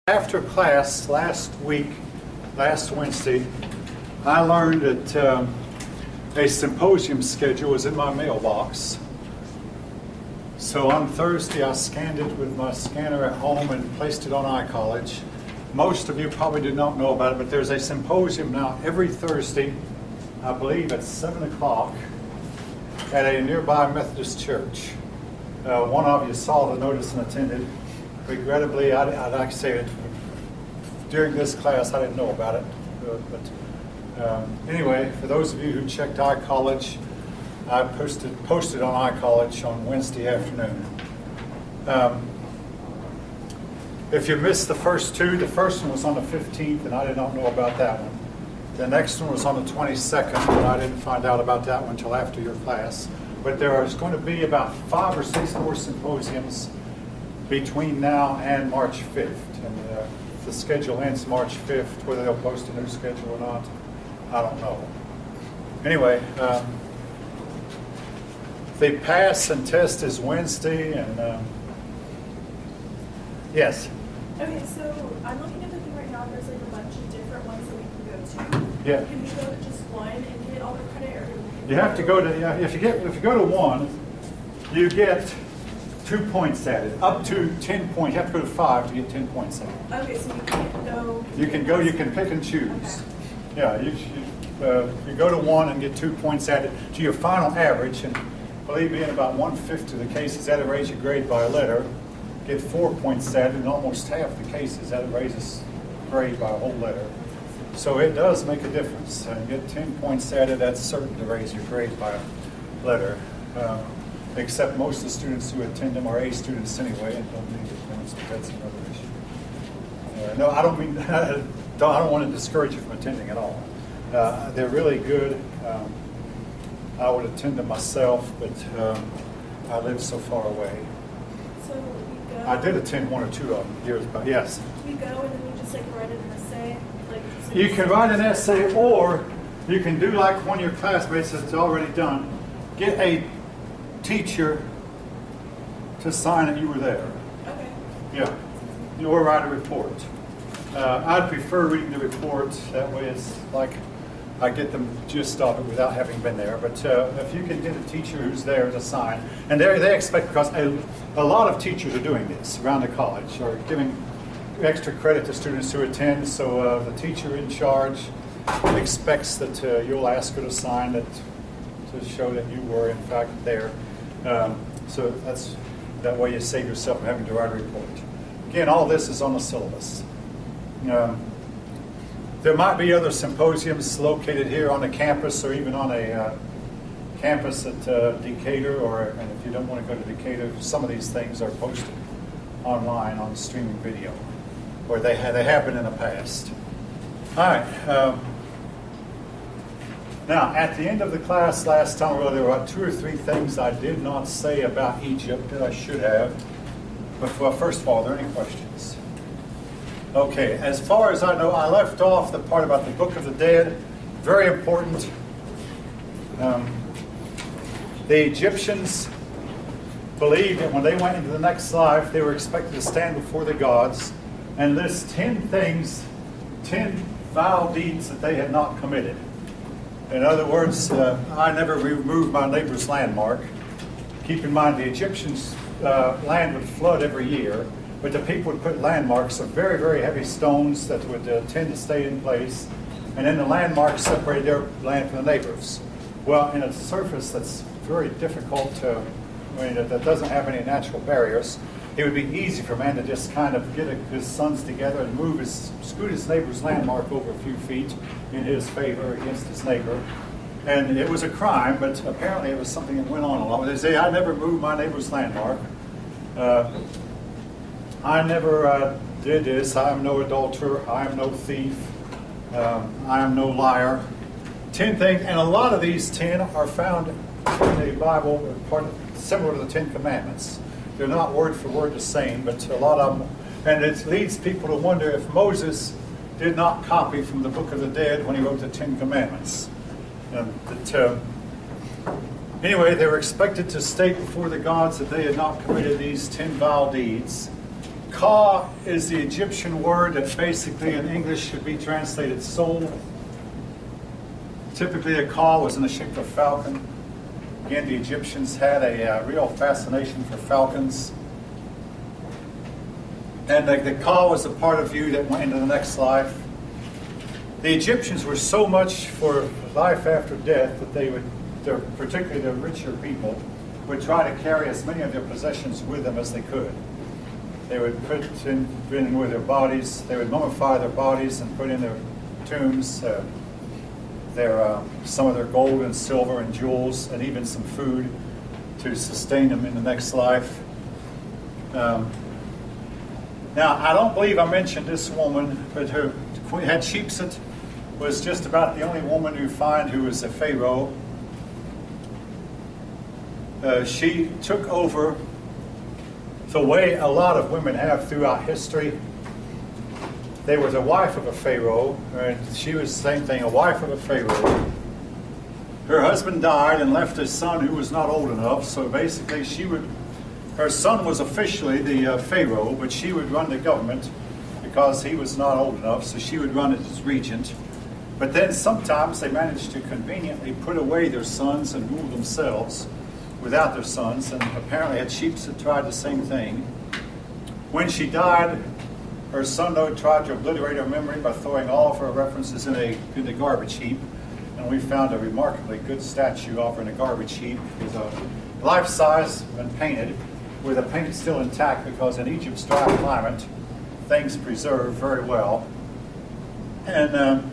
After class last Wednesday, I learned that a symposium schedule was in my mailbox. So on Thursday, I scanned it with my scanner at home and placed it on iCollege. Most of you probably did not know about it, but there's a symposium now every Thursday, I believe at 7 o'clock, at a nearby Methodist church. One of you saw the notice and attended. Regrettably, I'd like to say it during this class, I didn't know about it. Anyway, for those of you who checked iCollege, I posted on iCollege on Wednesday afternoon. If you missed the first two, the first one was on the 15th, and I did not know about that one. The next one was on the 22nd, and I didn't find out about that one until after your class. But there is going to be about 5 or 6 more symposiums between now and March 5th. And the schedule ends March 5th. Whether they'll post a new schedule or not, I don't know. Anyway, the pass and test is Wednesday, and yes. Okay, so I'm looking at the thing right now. There's like a bunch of different ones that we can go to. Yeah. Can we go to just one and get all the credit, or You have to go to if you go to one, you get 2 points added, up to 10 points. You have to go to 5 to get 10 points added. Okay, so you can't go. You can go. You can pick and choose. Okay. Yeah, you go to one and get 2 points added to your final average, and believe me, in about 1/5 of the cases, that'll raise your grade by a letter. Get 4 points added, and almost half the cases that raises grade by a whole letter. So it does make a difference. Get 10 points added, that's certain to raise your grade by a letter. Except most of the students who attend them are A students anyway and don't need the points, but that's another issue. No, I don't mean, I don't want to discourage you from attending at all. They're really good. I would attend them myself, but I live so far away. So we go. I did attend 1 or 2 of them years ago, yes. We go and then we just like write an essay. You can write an essay, or you can do like one of your classmates that's already done. Get a teacher to sign that you were there. Okay. Yeah. Or write a report. I'd prefer reading the report. That way it's like I get the gist of it without having been there. But if you can get a teacher who's there to sign, and they expect, because a lot of teachers are doing this around the college, or giving extra credit to students who attend, so the teacher in charge expects that you'll ask her to sign that to show that you were in fact there. So that way you save yourself from having to write a report. Again, all this is on the syllabus. There might be other symposiums located here on the campus, or even on a campus at Decatur, and if you don't want to go to Decatur, some of these things are posted online on streaming video, or they have been in the past. All right. Now, at the end of the class last time, there were about 2 or 3 things I did not say about Egypt that I should have. But well, first of all, are there any questions? Okay, as far as I know, I left off the part about the Book of the Dead. Very important. The Egyptians believed that when they went into the next life, they were expected to stand before the gods and list 10 things, 10 vile deeds that they had not committed. In other words, I never removed my neighbor's landmark. Keep in mind, the Egyptians' land would flood every year, but the people would put landmarks of very, very heavy stones that would tend to stay in place, and then the landmarks separated their land from the neighbors. Well, in a surface that's very difficult that doesn't have any natural barriers, it would be easy for man to just kind of get his sons together and scoot his neighbor's landmark over a few feet in his favor against his neighbor. And it was a crime, but apparently it was something that went on a lot. They say, I never moved my neighbor's landmark. I never did this. I am no adulterer. I am no thief. I am no liar. 10 things, and a lot of these 10 are found in the Bible, similar to the 10 Commandments. They're not word for word the same, but a lot of them. And it leads people to wonder if Moses did not copy from the Book of the Dead when he wrote the 10 Commandments. Anyway, they were expected to state before the gods that they had not committed these 10 vile deeds. Ka is the Egyptian word that basically in English should be translated soul. Typically a Ka was in the shape of a falcon. Again, the Egyptians had a real fascination for falcons. And the Ka was a part of you that went into the next life. The Egyptians were so much for life after death that they would, particularly the richer people, would try to carry as many of their possessions with them as they could. They would put in with their bodies, they would mummify their bodies and put in their tombs some of their gold and silver and jewels and even some food to sustain them in the next life. Now, I don't believe I mentioned this woman, but her Queen Hatshepsut was just about the only woman you find who was a pharaoh. She took over the way a lot of women have throughout history. They were the wife of a pharaoh, and she was the same thing, a wife of a pharaoh. Her husband died and left a son who was not old enough, so basically her son was officially the pharaoh, but she would run the government because he was not old enough, so she would run it as regent. But then sometimes they managed to conveniently put away their sons and rule themselves without their sons, and apparently Hatshepsut tried the same thing. When she died, her son, though, tried to obliterate her memory by throwing all of her references in the garbage heap, and we found a remarkably good statue of her in a garbage heap. It was a life-size and painted, with the paint still intact because in Egypt's dry climate, things preserve very well. And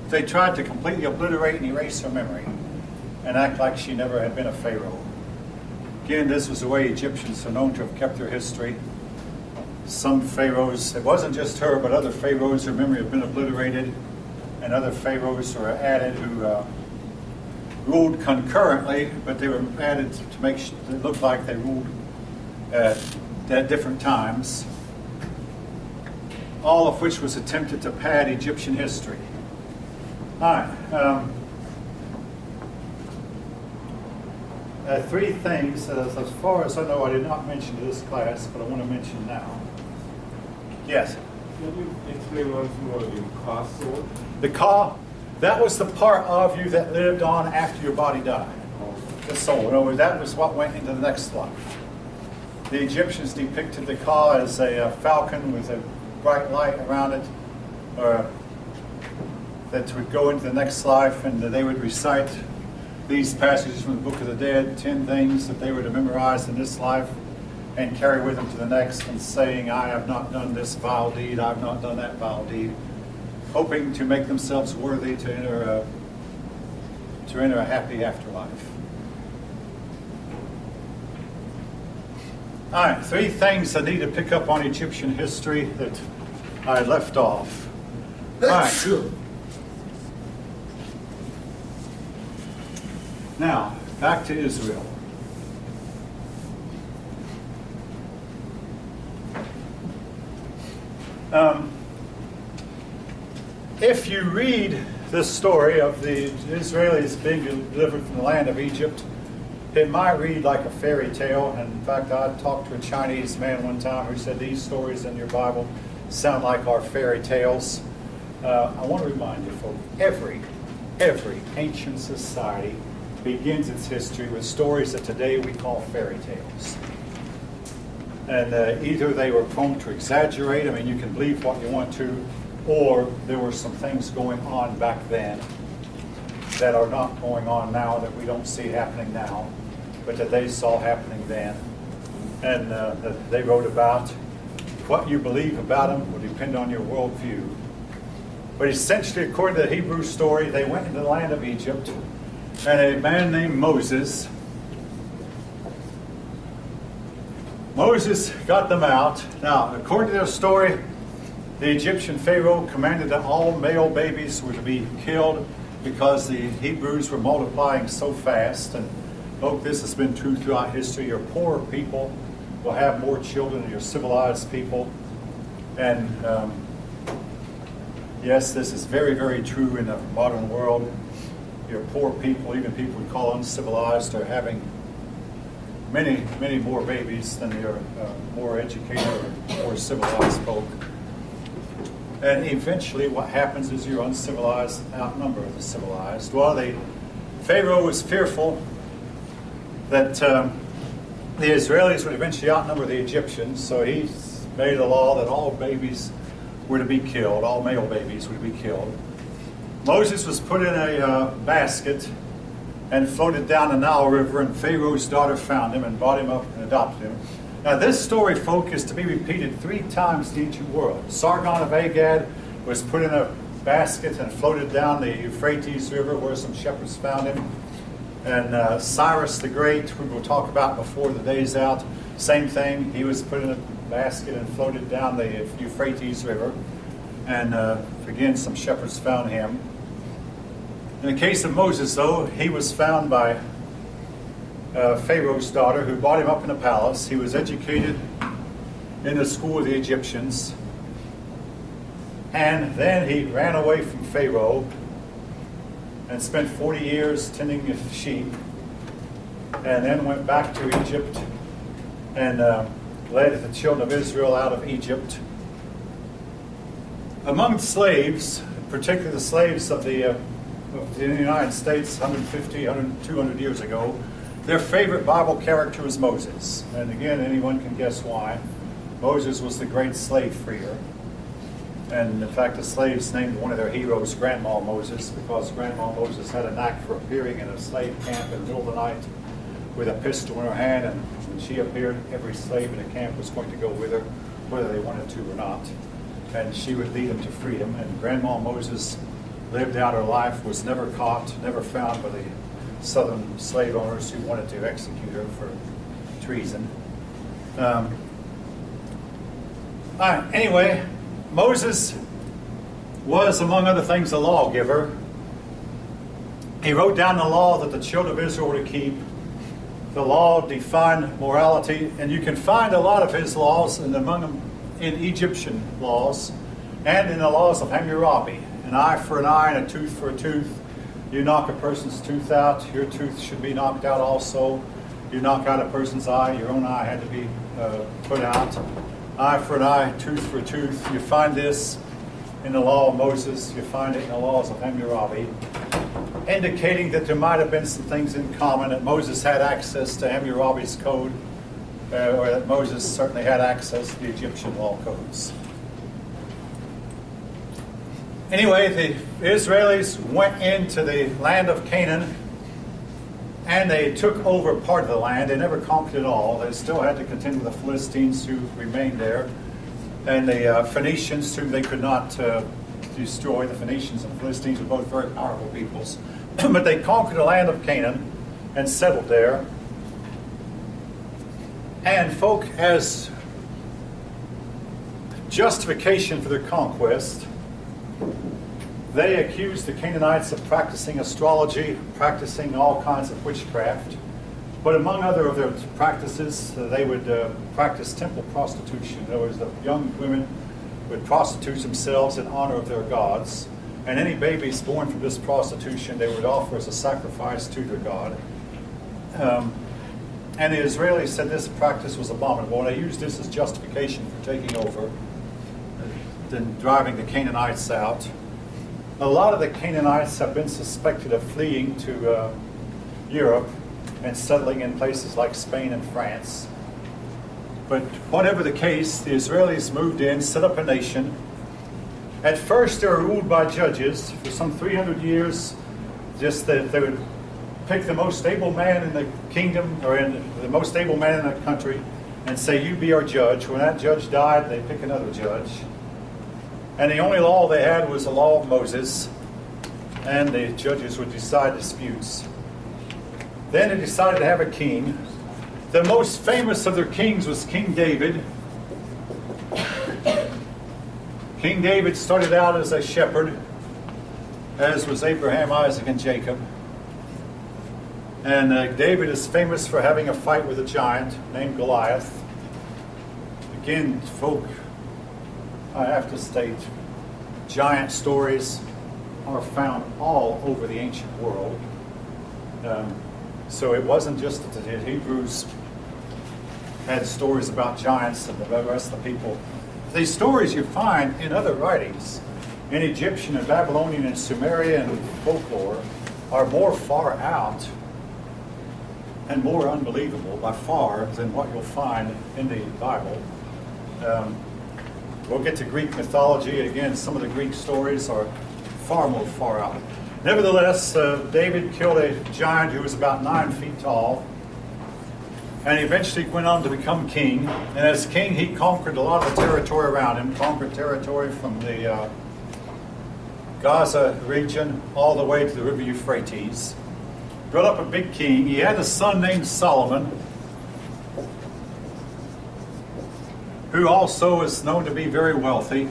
they tried to completely obliterate and erase her memory and act like she never had been a pharaoh. Again, this was the way Egyptians are known to have kept their history. Some pharaohs, it wasn't just her, but other pharaohs, their memory had been obliterated, and other pharaohs were added who ruled concurrently, but they were added to make it look like they ruled at different times, all of which was attempted to pad Egyptian history. All right. Three things, as far as I know, I did not mention to this class, but I want to mention now. Yes? Can you explain once more the Ka soul? The Ka, that was the part of you that lived on after your body died. The soul. In other words, that was what went into the next life. The Egyptians depicted the Ka as a falcon with a bright light around it, that would go into the next life, and they would recite these passages from the Book of the Dead, 10 things that they were to memorize in this life and carry with them to the next, and saying, I have not done this vile deed, I have not done that vile deed, hoping to make themselves worthy to enter a happy afterlife. All right, three things I need to pick up on Egyptian history that I left off. All right. Now, back to Israel. If you read this story of the Israelis being delivered from the land of Egypt, it might read like a fairy tale. And in fact, I talked to a Chinese man one time who said these stories in your Bible sound like our fairy tales. I want to remind you, folks, every ancient society begins its history with stories that today we call fairy tales. And either they were prone to exaggerate, I mean, you can believe what you want to, or there were some things going on back then that are not going on now, that we don't see happening now, but that they saw happening then. And that they wrote about. What you believe about them will depend on your worldview. But essentially, according to the Hebrew story, they went into the land of Egypt, and a man named Moses got them out. Now, according to their story, the Egyptian Pharaoh commanded that all male babies were to be killed because the Hebrews were multiplying so fast. And look, this has been true throughout history. Your poor people will have more children than your civilized people. And yes, this is very, very true in the modern world. Your poor people, even people we call uncivilized, are having many, many more babies than your more educated or more civilized folk. And eventually what happens is your uncivilized outnumber the civilized. Well, Pharaoh was fearful that the Israelis would eventually outnumber the Egyptians, so he made a law that all babies were to be killed, all male babies were to be killed. Moses was put in a basket and floated down the Nile River, and Pharaoh's daughter found him and brought him up and adopted him. Now this story, folk, is to be repeated 3 times in the ancient world. Sargon of Agag was put in a basket and floated down the Euphrates River where some shepherds found him. And Cyrus the Great, we will talk about before the day's out, same thing. He was put in a basket and floated down the Euphrates River. And again, some shepherds found him. In the case of Moses, though, he was found by Pharaoh's daughter, who brought him up in the palace. He was educated in the school of the Egyptians. And then he ran away from Pharaoh and spent 40 years tending his sheep, and then went back to Egypt and led the children of Israel out of Egypt. Among slaves, particularly the slaves of the United States 150, 200 years ago, their favorite Bible character was Moses. And again, anyone can guess why. Moses was the great slave freer. And in fact, the slaves named one of their heroes Grandma Moses, because Grandma Moses had a knack for appearing in a slave camp in the middle of the night with a pistol in her hand, and when she appeared, every slave in the camp was going to go with her, whether they wanted to or not. And she would lead them to freedom. And Grandma Moses lived out her life, was never caught, never found by the southern slave owners who wanted to execute her for treason. Anyway, Moses was, among other things, a lawgiver. He wrote down the law that the children of Israel were to keep. The law defined morality, and you can find a lot of his laws among them in Egyptian laws and in the laws of Hammurabi. An eye for an eye and a tooth for a tooth. You knock a person's tooth out, your tooth should be knocked out also. You knock out a person's eye, your own eye had to be put out. Eye for an eye, tooth for a tooth. You find this in the law of Moses. You find it in the laws of Hammurabi, indicating that there might have been some things in common, that Moses had access to Hammurabi's code, or that Moses certainly had access to the Egyptian law codes. Anyway, the Israelis went into the land of Canaan, and they took over part of the land. They never conquered it all. They still had to contend with the Philistines who remained there, and the Phoenicians whom they could not destroy. The Phoenicians and the Philistines were both very powerful peoples. But they conquered the land of Canaan and settled there. And folk, as justification for their conquest, they accused the Canaanites of practicing astrology, practicing all kinds of witchcraft. But among other of their practices, they would practice temple prostitution. In other words, the young women would prostitute themselves in honor of their gods. And any babies born from this prostitution, they would offer as a sacrifice to their god. And the Israelis said this practice was abominable. And they used this as justification for taking over and driving the Canaanites out. A lot of the Canaanites have been suspected of fleeing to Europe and settling in places like Spain and France. But whatever the case, the Israelis moved in, set up a nation. At first, they were ruled by judges. For some 300 years, just that they would pick the most able man in the kingdom, or the most able man in the country, and say, "You be our judge." When that judge died, they pick another judge. And the only law they had was the law of Moses, and the judges would decide disputes. Then they decided to have a king. The most famous of their kings was King David. King David started out as a shepherd, as was Abraham, Isaac, and Jacob. And David is famous for having a fight with a giant named Goliath. Again, folk, I have to state, giant stories are found all over the ancient world. So it wasn't just that the Hebrews had stories about giants and the rest of the people. These stories you find in other writings, in Egyptian and Babylonian and Sumerian folklore, are more far out and more unbelievable by far than what you'll find in the Bible. We'll get to Greek mythology. Again, some of the Greek stories are far more far out. Nevertheless, David killed a giant who was about 9 feet tall, and he eventually went on to become king. And as king, he conquered a lot of the territory around him, conquered territory from the Gaza region all the way to the river Euphrates. Built up a big king. He had a son named Solomon, who also is known to be very wealthy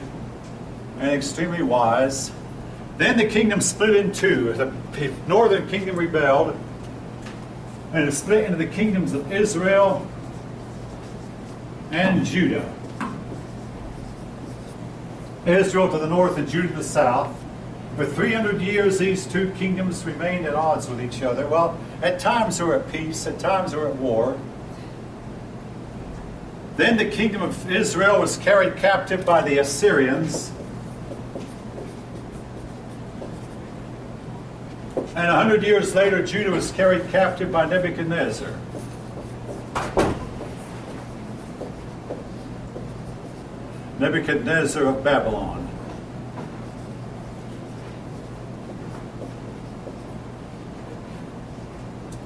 and extremely wise. Then the kingdom split in two. The northern kingdom rebelled, and it split into the kingdoms of Israel and Judah. Israel to the north and Judah to the south. For 300 years, these two kingdoms remained at odds with each other. Well, at times they were at peace, at times they were at war. Then the kingdom of Israel was carried captive by the Assyrians. And 100 years later, Judah was carried captive by Nebuchadnezzar. Nebuchadnezzar of Babylon.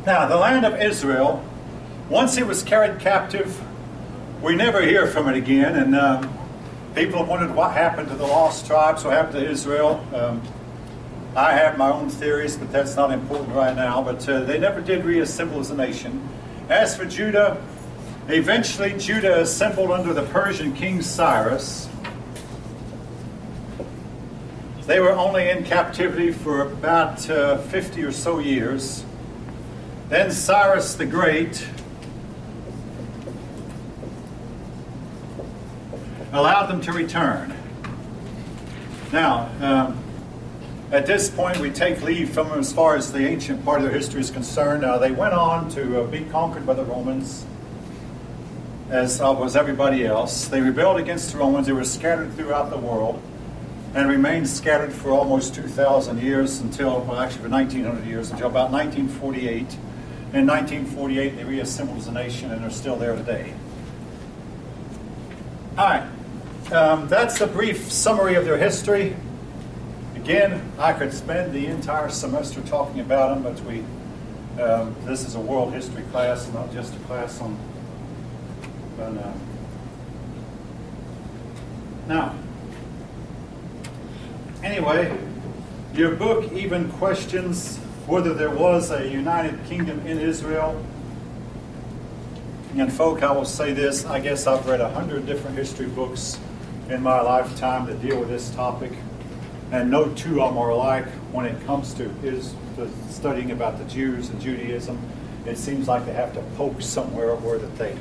Now, the land of Israel, once it was carried captive, we never hear from it again. And people have wondered what happened to the lost tribes, what happened to Israel. I have my own theories, but that's not important right now. But they never did reassemble as a nation. As for Judah, eventually Judah assembled under the Persian king Cyrus. They were only in captivity for about 50 or so years. Then Cyrus the Great allowed them to return. Now, at this point, we take leave from them as far as the ancient part of their history is concerned. They went on to be conquered by the Romans, as was everybody else. They rebelled against the Romans. They were scattered throughout the world and remained scattered for almost 2,000 years until, well, actually for 1,900 years, until about 1948. In 1948, they reassembled as a nation, and they're still there today. All right. That's a brief summary of their history. Again, I could spend the entire semester talking about them, but this is a world history class, not just a class on. Now, anyway, your book even questions whether there was a united kingdom in Israel. And folk, I will say this, I guess I've read 100 different history books in my lifetime that deal with this topic, and no two of them are alike when it comes to the studying about the Jews and Judaism. It seems like they have to poke somewhere where that they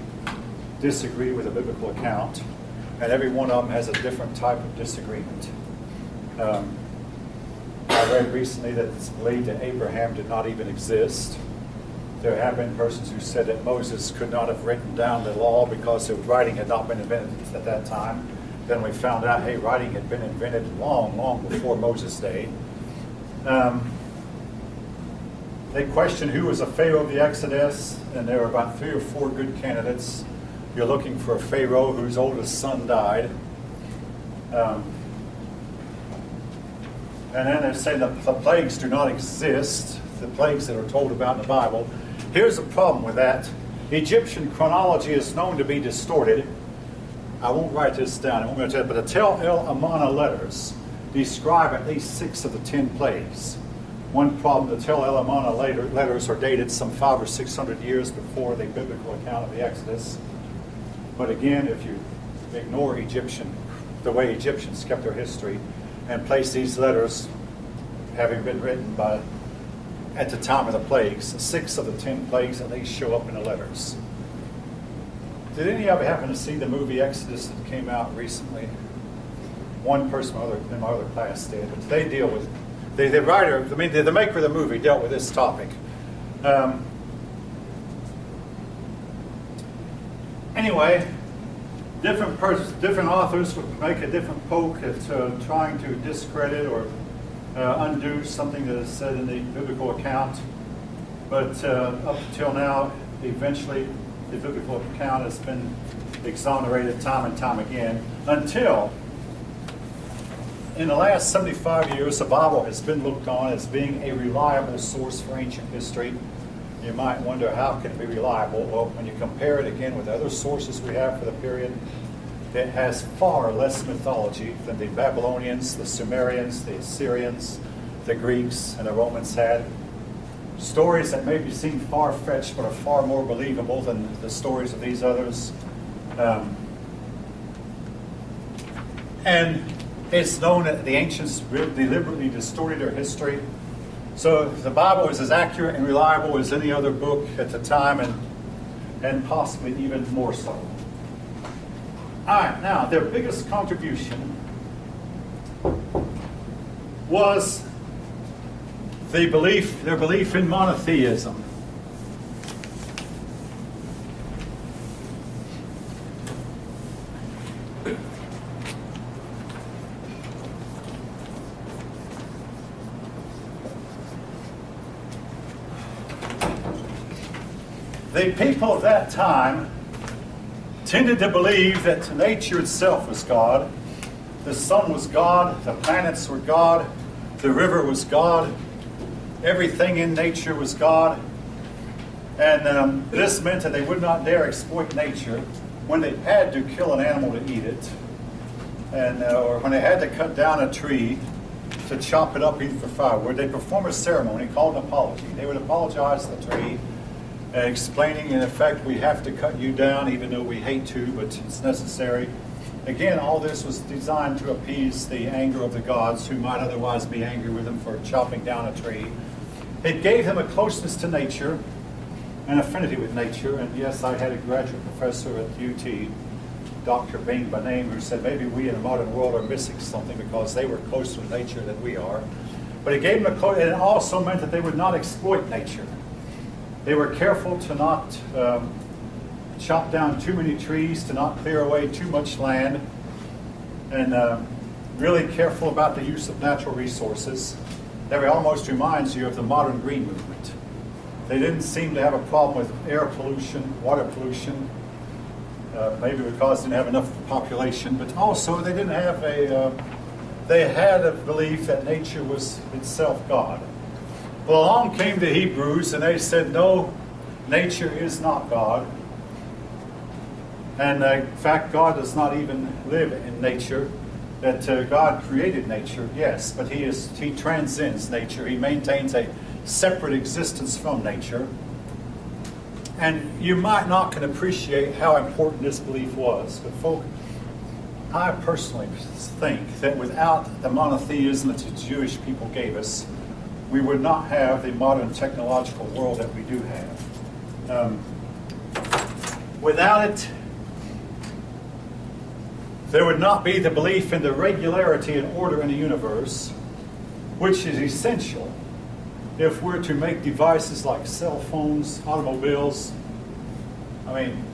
disagree with a biblical account, and every one of them has a different type of disagreement. I read recently that it's believed that Abraham did not even exist. There have been persons who said that Moses could not have written down the law because writing had not been invented at that time. Then we found out, hey, writing had been invented long, long before Moses' day. They questioned who was a Pharaoh of the Exodus, and there were about 3 or 4 good candidates. You're looking for a Pharaoh whose oldest son died. And then they say that the plagues do not exist, the plagues that are told about in the Bible. Here's the problem with that. Egyptian chronology is known to be distorted. I won't write this down, I won't go to it, but the Tel El Amarna letters describe at least 6 of the 10 plagues. One problem, the Tel El Amarna letters are dated some 500 or 600 years before the biblical account of the Exodus. But again, if you ignore the way Egyptians kept their history, and place these letters, having been written at the time of the plagues, 6 of the 10 plagues at least show up in the letters. Did any of you happen to see the movie Exodus that came out recently? One person in my other class did, but they deal with it. The maker of the movie dealt with this topic. Anyway, different authors would make a different poke at trying to discredit or undo something that is said in the biblical account. But up until now, eventually, the biblical account has been exonerated time and time again, until in the last 75 years, the Bible has been looked on as being a reliable source for ancient history. You might wonder, how can it be reliable? Well, when you compare it again with other sources we have for the period, it has far less mythology than the Babylonians, the Sumerians, the Assyrians, the Greeks, and the Romans had. Stories that maybe seem far-fetched but are far more believable than the stories of these others. And it's known that the ancients deliberately distorted their history. So the Bible is as accurate and reliable as any other book at the time, and possibly even more so. All right, now, their biggest contribution was their belief in monotheism. The people of that time tended to believe that nature itself was God. The sun was God, the planets were God, the river was God, everything in nature was God. And this meant that they would not dare exploit nature when they had to kill an animal to eat it, and or when they had to cut down a tree to chop it up even for firewood. They'd perform a ceremony called an apology. They would apologize to the tree, explaining, in effect, we have to cut you down even though we hate to, but it's necessary. Again, all this was designed to appease the anger of the gods, who might otherwise be angry with them for chopping down a tree. It gave them a closeness to nature, an affinity with nature. And yes, I had a graduate professor at UT, Dr. Bing by name, who said maybe we in the modern world are missing something because they were closer to nature than we are. But it gave them and it also meant that they would not exploit nature. They were careful to not chop down too many trees, to not clear away too much land, and really careful about the use of natural resources. That almost reminds you of the modern green movement. They didn't seem to have a problem with air pollution, water pollution, maybe because they didn't have enough population, but also they didn't have they had a belief that nature was itself God. Well, along came the Hebrews, and they said, no, nature is not God. And in fact, God does not even live in nature. That God created nature, yes, but He transcends nature. He maintains a separate existence from nature. And you might not can appreciate how important this belief was. But folk, I personally think that without the monotheism that the Jewish people gave us, we would not have the modern technological world that we do have. Without it, there would not be the belief in the regularity and order in the universe, which is essential if we're to make devices like cell phones, automobiles. I mean,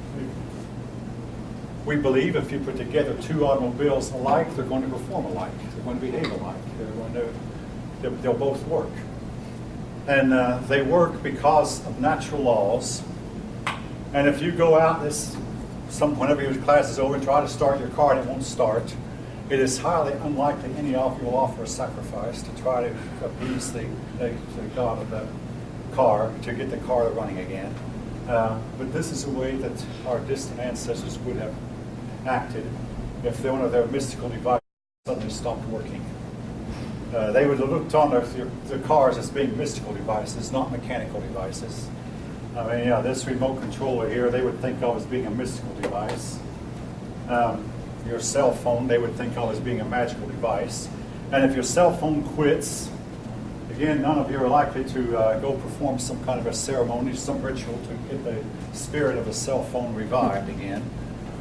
we believe if you put together two automobiles alike, they're going to perform alike. They're going to behave alike. They'll both work. And they work because of natural laws. And if you go out whenever your class is over and try to start your car and it won't start, it is highly unlikely any of you will offer a sacrifice to try to appease the God of the car to get the car running again. But this is a way that our distant ancestors would have acted if one of their mystical devices suddenly stopped working. They would have looked on their cars as being mystical devices, not mechanical devices. I mean, this remote controller here, they would think of as being a mystical device. Your cell phone, they would think of as being a magical device. And if your cell phone quits, again, none of you are likely to go perform some kind of a ceremony, some ritual to get the spirit of a cell phone revived again.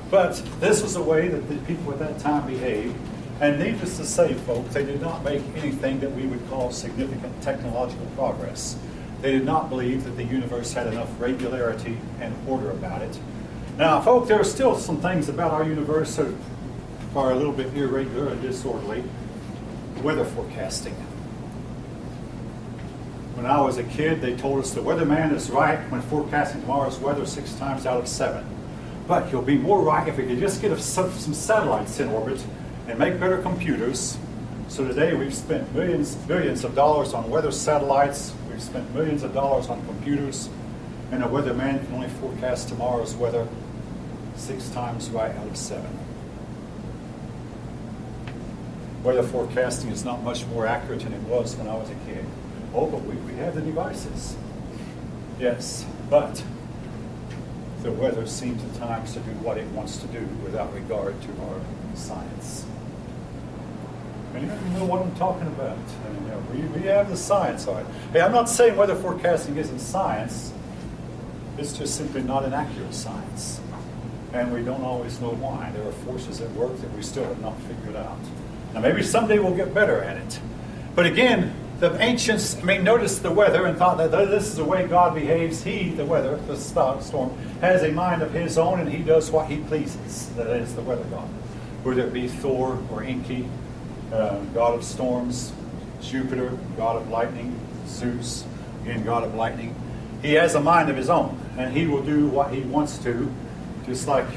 But this was the way that the people at that time behaved. And needless to say, folks, they did not make anything that we would call significant technological progress. They did not believe that the universe had enough regularity and order about it. Now, folks, there are still some things about our universe that are a little bit irregular and disorderly. Weather forecasting. When I was a kid, they told us the weatherman is right when forecasting tomorrow's weather 6 times out of 7. But he'll be more right if we could just get some satellites in orbit and make better computers. So today we've spent billions of dollars on weather satellites. We've spent millions of dollars on computers. And a weatherman can only forecast tomorrow's weather 6 times right out of 7. Weather forecasting is not much more accurate than it was when I was a kid. Oh, but we have the devices. Yes, but the weather seems at times to do what it wants to do without regard to our science. And you know what I'm talking about. And, we have the science on it. Hey, I'm not saying weather forecasting isn't science. It's just simply not an accurate science. And we don't always know why. There are forces at work that we still have not figured out. Now, maybe someday we'll get better at it. But again, the ancients, notice the weather and thought that this is the way God behaves. He, the weather, the storm, has a mind of his own and he does what he pleases. That is the weather god. Whether it be Thor or Enki, god of storms, Jupiter, god of lightning, Zeus, again, god of lightning. He has a mind of his own and he will do what he wants to, just like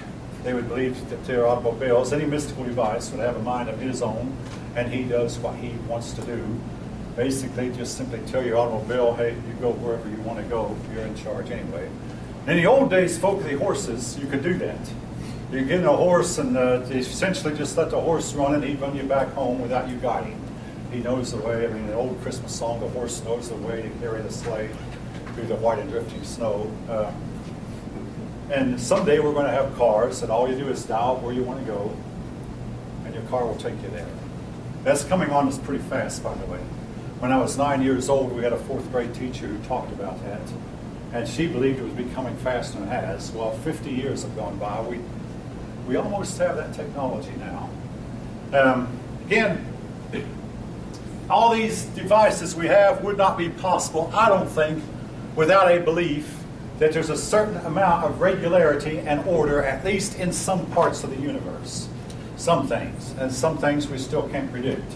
they would believe that their automobiles, any mystical device would have a mind of his own and he does what he wants to do. Basically, just simply tell your automobile, hey, you go wherever you want to go. You're in charge anyway. In the old days, folk of the horses, you could do that. You get in a horse and essentially just let the horse run and he'd run you back home without you guiding. He knows the way. The old Christmas song, the horse knows the way to carry the sleigh through the white and drifting snow. And someday we're going to have cars and all you do is dial where you want to go and your car will take you there. That's coming on us pretty fast, by the way. When I was 9 years old, we had a 4th grade teacher who talked about that. And she believed it was becoming faster than it has. Well, 50 years have gone by. We almost have that technology now. Again, all these devices we have would not be possible, I don't think, without a belief that there's a certain amount of regularity and order, at least in some parts of the universe. Some things. And some things we still can't predict.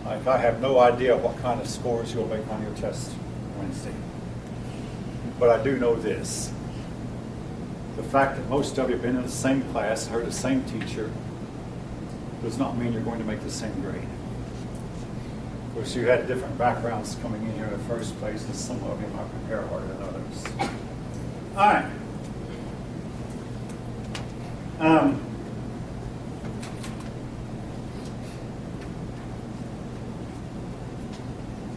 Like, I have no idea what kind of scores you'll make on your test Wednesday. But I do know this. The fact that most of you have been in the same class, heard the same teacher, does not mean you're going to make the same grade. Of course, you had different backgrounds coming in here in the first place, and some of you might prepare harder than others. All right.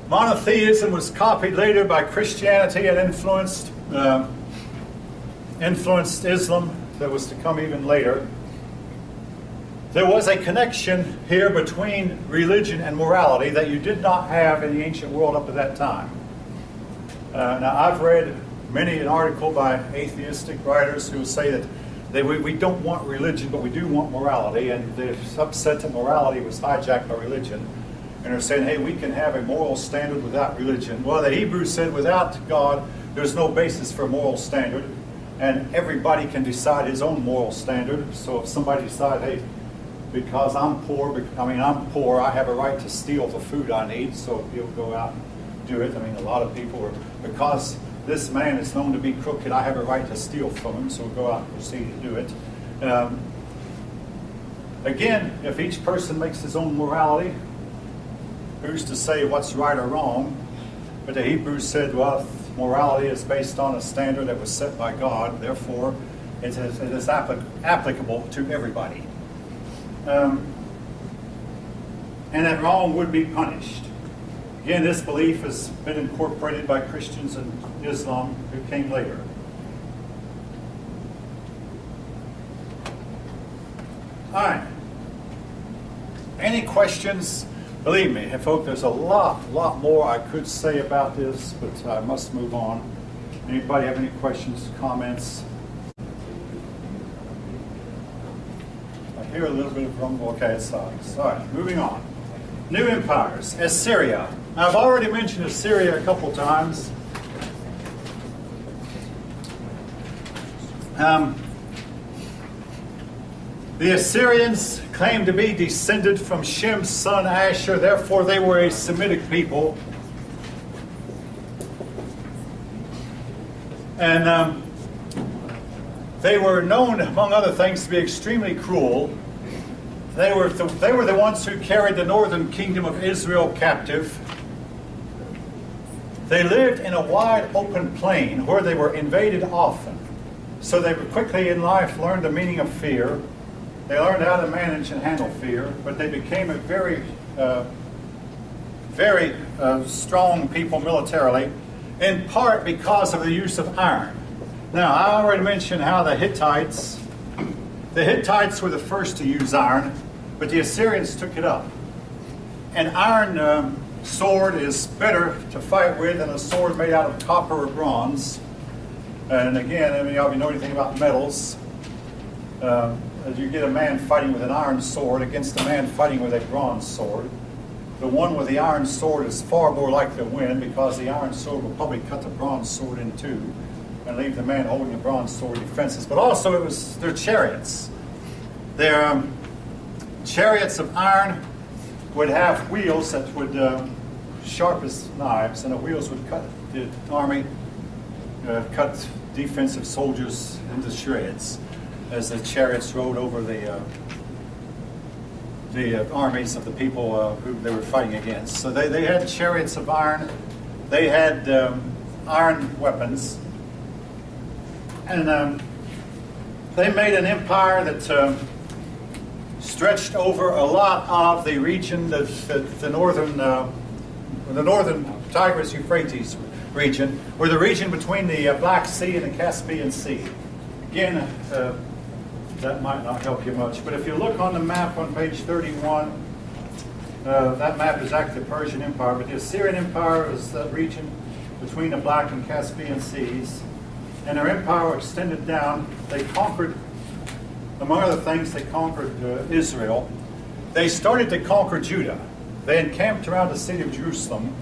Monotheism was copied later by Christianity and influenced Islam that was to come even later. There was a connection here between religion and morality that you did not have in the ancient world up to that time. Now, I've read many an article by atheistic writers who say that we don't want religion, but we do want morality, and they're upset that morality was hijacked by religion. And they're saying, hey, we can have a moral standard without religion. Well, the Hebrews said without God, there's no basis for a moral standard. And everybody can decide his own moral standard. So if somebody decides, hey, because I'm poor, I have a right to steal the food I need, so he'll go out and do it. A lot of people are, because this man is known to be crooked, I have a right to steal from him, so we'll go out and proceed to do it. Again, if each person makes his own morality, who's to say what's right or wrong? But the Hebrews said, well, morality is based on a standard that was set by God, therefore it is applicable to everybody. And that wrong would be punished. Again, this belief has been incorporated by Christians and Islam who came later. All right. Any questions? Believe me, folks, there's a lot more I could say about this, but I must move on. Anybody have any questions, comments? I hear a little bit of rumble. Okay, it stops. All right, moving on. New empires. Assyria. Now, I've already mentioned Assyria a couple times. The Assyrians claimed to be descended from Shem's son Asher, therefore they were a Semitic people. And they were known, among other things, to be extremely cruel. They were the ones who carried the northern kingdom of Israel captive. They lived in a wide open plain where they were invaded often. So they quickly in life learned the meaning of fear. They learned how to manage and handle fear, but they became a very strong people militarily, in part because of the use of iron. Now, I already mentioned how the Hittites were the first to use iron, but the Assyrians took it up. An iron sword is better to fight with than a sword made out of copper or bronze. And again, I mean, if you know anything about metals, as you get a man fighting with an iron sword against a man fighting with a bronze sword, the one with the iron sword is far more likely to win because the iron sword will probably cut the bronze sword in two and leave the man holding the bronze sword defenseless. But also it was their chariots. Their chariots of iron would have wheels that would sharp as knives, and the wheels would cut the army, cut defensive soldiers into shreds as the chariots rode over the armies of the people who they were fighting against. So they had chariots of iron. They had iron weapons. And they made an empire that stretched over a lot of the region, the northern Tigris-Euphrates region, or the region between the Black Sea and the Caspian Sea. Again, that might not help you much, but if you look on the map on page 31, that map is actually the Persian Empire, but the Assyrian Empire is that region between the Black and Caspian Seas, and their empire extended down. They conquered, among other things, they conquered Israel. They started to conquer Judah. They encamped around the city of Jerusalem,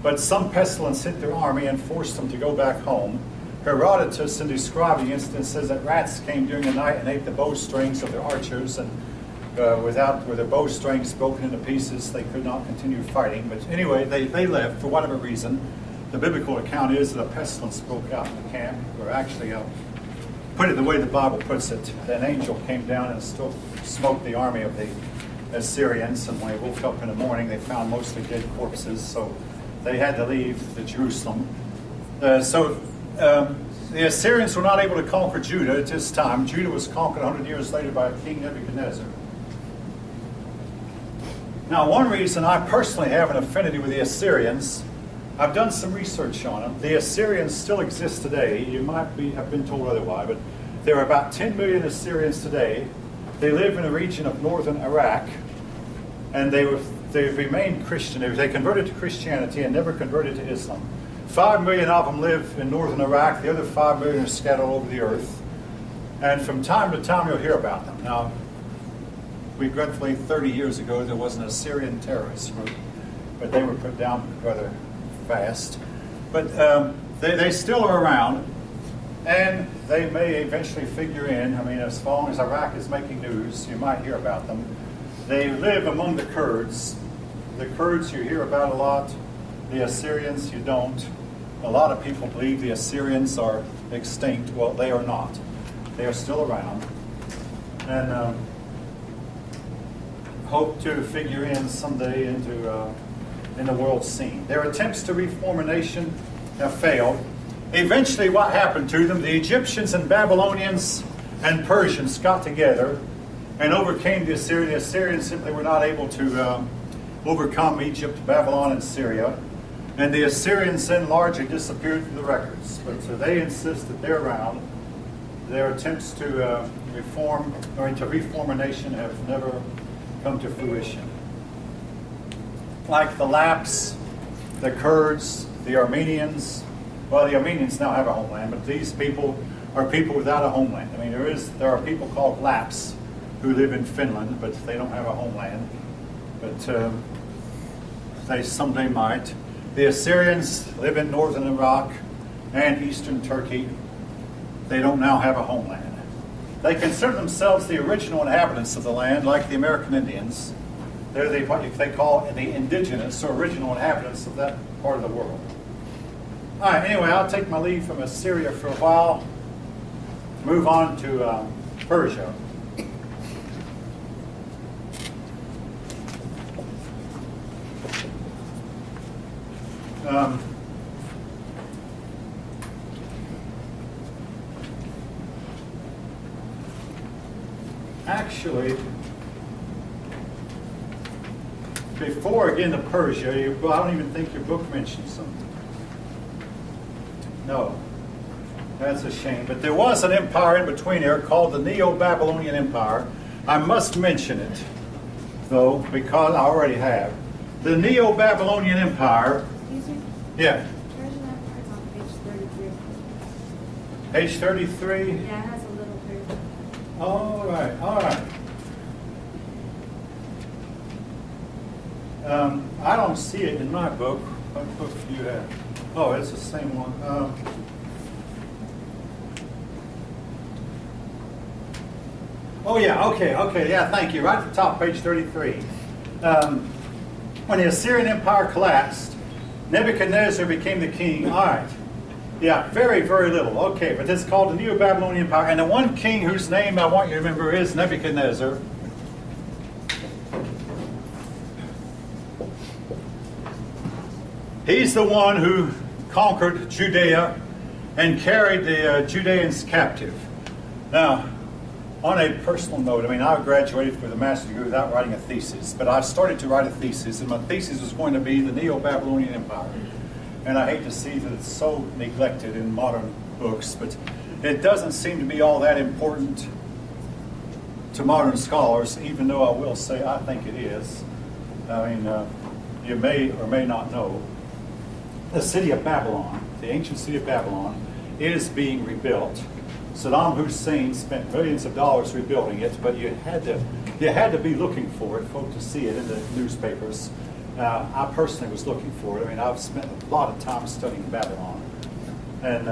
but some pestilence hit their army and forced them to go back home. Herodotus, in describing the incident, says that rats came during the night and ate the bowstrings of their archers, and with their bowstrings broken into pieces, they could not continue fighting. But anyway, they left for whatever reason. The biblical account is that a pestilence broke out in the camp, or actually, put it the way the Bible puts it, an angel came down and smoked the army of the Assyrians, and when they woke up in the morning, they found mostly dead corpses, so they had to leave the Jerusalem. The Assyrians were not able to conquer Judah at this time. Judah was conquered 100 years later by King Nebuchadnezzar. Now, one reason I personally have an affinity with the Assyrians, I've done some research on them. The Assyrians still exist today. You might have been told otherwise, but there are about 10 million Assyrians today. They live in a region of northern Iraq, and they remained Christian. They converted to Christianity and never converted to Islam. 5 million of them live in northern Iraq. The other 5 million are scattered all over the earth. And from time to time, you'll hear about them. Now, regretfully, 30 years ago, there was an Assyrian terrorist group, but they were put down rather fast. But they still are around, and they may eventually figure in. I mean, as long as Iraq is making news, you might hear about them. They live among the Kurds. The Kurds you hear about a lot. The Assyrians you don't. A lot of people believe the Assyrians are extinct. Well, they are not. They are still around. And hope to figure in someday into in the world scene. Their attempts to reform a nation have failed. Eventually, what happened to them? The Egyptians and Babylonians and Persians got together and overcame the Assyrians. The Assyrians simply were not able to overcome Egypt, Babylon, and Syria. And the Assyrians then largely disappeared from the records. But they insist that they're around. Their attempts to reform a nation have never come to fruition. Like the Lapps, the Kurds, the Armenians. Well, the Armenians now have a homeland, but these people are people without a homeland. I mean, there are people called Lapps who live in Finland, but they don't have a homeland. But they someday might. The Assyrians live in northern Iraq and eastern Turkey. they don't now have a homeland. They consider themselves the original inhabitants of the land, like the American Indians. They're what they call the indigenous or original inhabitants of that part of the world. All right, anyway, I'll take my leave from Assyria for a while, move on to Persia. Actually, before again to Persia, I don't even think your book mentions them. No, that's a shame. But there was an empire in between here called the Neo-Babylonian Empire. I must mention it, though, because I already have. The Neo-Babylonian Empire. Excuse me? Yeah. Persian Empire is on page 33. Page 33. Yeah, it has a little Persian. All right, all right. I don't see it in my book. What book do you have? Oh, it's the same one. Oh, yeah, okay, yeah, thank you. Right at the top, page 33. When the Assyrian Empire collapsed, Nebuchadnezzar became the king. All right. Yeah, very, very little. Okay, but this is called the Neo-Babylonian Empire. And the one king whose name I want you to remember is Nebuchadnezzar. He's the one who conquered Judea and carried the Judeans captive. Now, on a personal note, I mean, I graduated with a master's degree without writing a thesis, but I started to write a thesis, and my thesis was going to be the Neo-Babylonian Empire. And I hate to see that it's so neglected in modern books, but it doesn't seem to be all that important to modern scholars, even though I will say I think it is. I mean, you may or may not know, the city of Babylon, the ancient city of Babylon, is being rebuilt. Saddam Hussein spent millions of dollars rebuilding it, but you had to be looking for it, folks, to see it in the newspapers. I personally was looking for it. I mean, I've spent a lot of time studying Babylon. And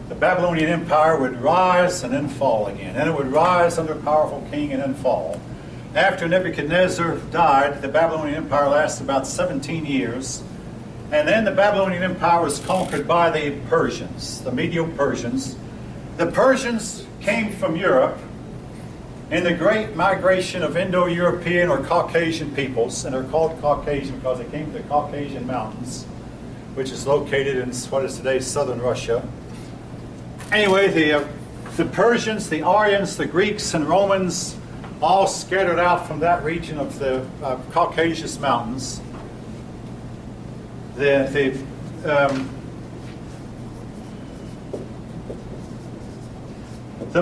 the Babylonian Empire would rise and then fall again. And it would rise under a powerful king and then fall. After Nebuchadnezzar died, the Babylonian Empire lasted about 17 years. And then the Babylonian Empire was conquered by the Persians, the Medo-Persians. The Persians came from Europe in the great migration of Indo-European or Caucasian peoples, and they're called Caucasian because they came to the Caucasian Mountains, which is located in what is today southern Russia. Anyway, the Persians, the Aryans, the Greeks, and Romans all scattered out from that region of the Caucasus Mountains. The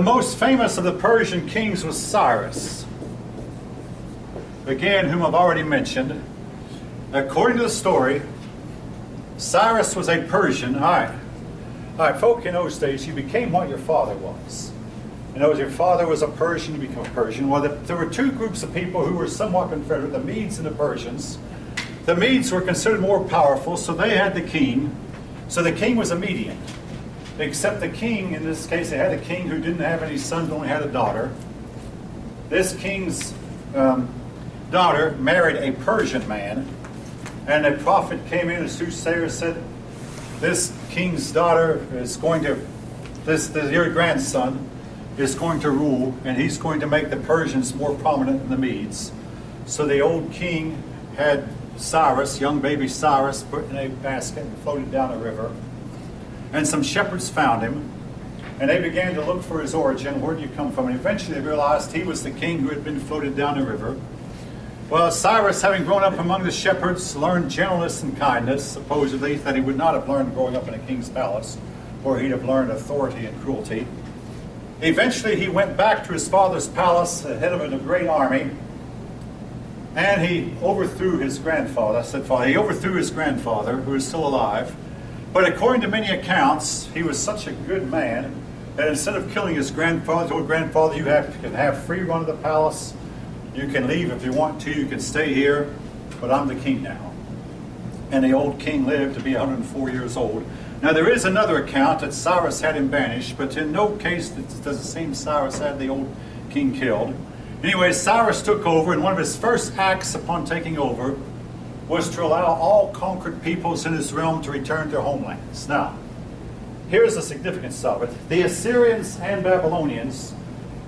most famous of the Persian kings was Cyrus, again, whom I've already mentioned. According to the story, Cyrus was a Persian. All right, folk in those days, you became what your father was. You know, your father was a Persian, you become a Persian. Well, there were two groups of people who were somewhat confederate, the Medes and the Persians. The Medes were considered more powerful, so they had the king. So the king was a Median. Except the king, in this case, they had a king who didn't have any sons, only had a daughter. This king's daughter married a Persian man, and a prophet came in, a soothsayer said, this king's daughter is going to, your grandson is going to rule, and he's going to make the Persians more prominent than the Medes. So the old king had Cyrus, young baby Cyrus, put in a basket and floated down a river. And some shepherds found him, and they began to look for his origin. Where did you come from? And eventually they realized he was the king who had been floated down the river. Well, Cyrus, having grown up among the shepherds, learned gentleness and kindness, supposedly, that he would not have learned growing up in a king's palace, where he'd have learned authority and cruelty. Eventually he went back to his father's palace, the head of a great army, and he overthrew his grandfather. I said father. He overthrew his grandfather, who is still alive. But according to many accounts, he was such a good man that instead of killing his grandfather, he told grandfather, you can have free run of the palace. You can leave if you want to. You can stay here, but I'm the king now. And the old king lived to be 104 years old. Now there is another account that Cyrus had him banished, but in no case does it seem Cyrus had the old king killed. Anyway, Cyrus took over, and one of his first acts upon taking over was to allow all conquered peoples in his realm to return to their homelands. Now, here's the significance of it. The Assyrians and Babylonians,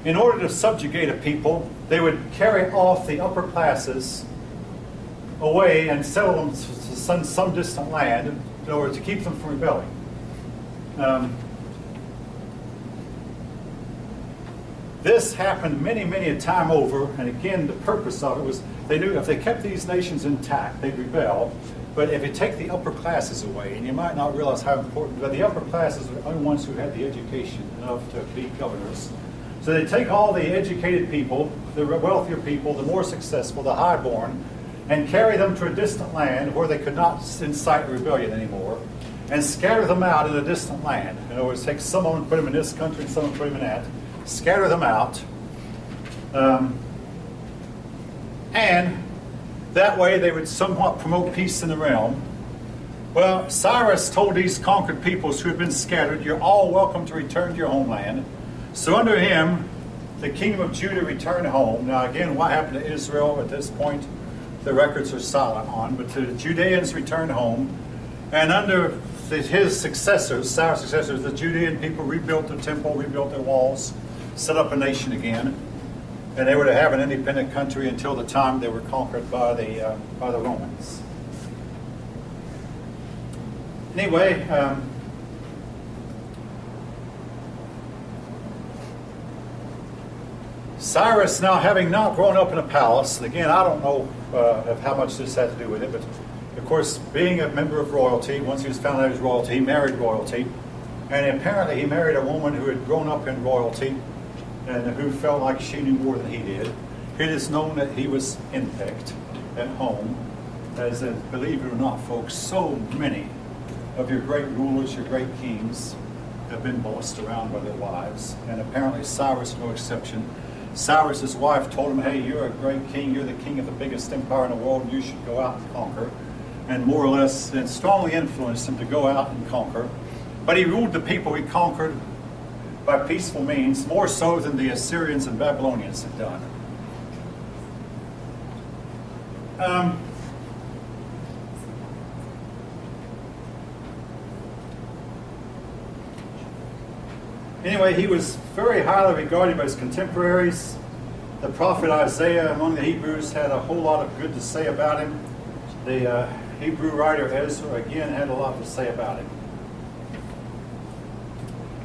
in order to subjugate a people, they would carry off the upper classes away and settle them to some distant land in order to keep them from rebelling. This happened many, many a time over, and again, the purpose of it was they knew if they kept these nations intact, they'd rebel. But if you take the upper classes away, and you might not realize how important, but the upper classes are the only ones who had the education enough to be governors. So they take all the educated people, the wealthier people, the more successful, the highborn, and carry them to a distant land where they could not incite rebellion anymore, and scatter them out in a distant land. In other words, take some of them, put them in this country, and some of them put them in that, scatter them out, and that way they would somewhat promote peace in the realm. Well, Cyrus told these conquered peoples who had been scattered, you're all welcome to return to your homeland. So under him, the kingdom of Judah returned home. Now again, what happened to Israel at this point, the records are silent on, but the Judeans returned home. And under his successors, Cyrus' successors, the Judean people rebuilt the temple, rebuilt their walls, set up a nation again. And they were to have an independent country until the time they were conquered by the Romans. Anyway, Cyrus, now having not grown up in a palace, and again, I don't know of how much this had to do with it, but of course, being a member of royalty, once he was found out as royalty, he married royalty, and apparently he married a woman who had grown up in royalty and who felt like she knew more than he did. It is known that he was henpecked at home, as believe it or not, folks, so many of your great rulers, your great kings, have been bossed around by their wives, and apparently Cyrus no exception. Cyrus's wife told him, hey, you're a great king, you're the king of the biggest empire in the world, and you should go out and conquer. And more or less, and strongly influenced him to go out and conquer. But he ruled the people he conquered by peaceful means, more so than the Assyrians and Babylonians had done. Anyway, he was very highly regarded by his contemporaries. The prophet Isaiah among the Hebrews had a whole lot of good to say about him. The Hebrew writer Ezra, again, had a lot to say about him.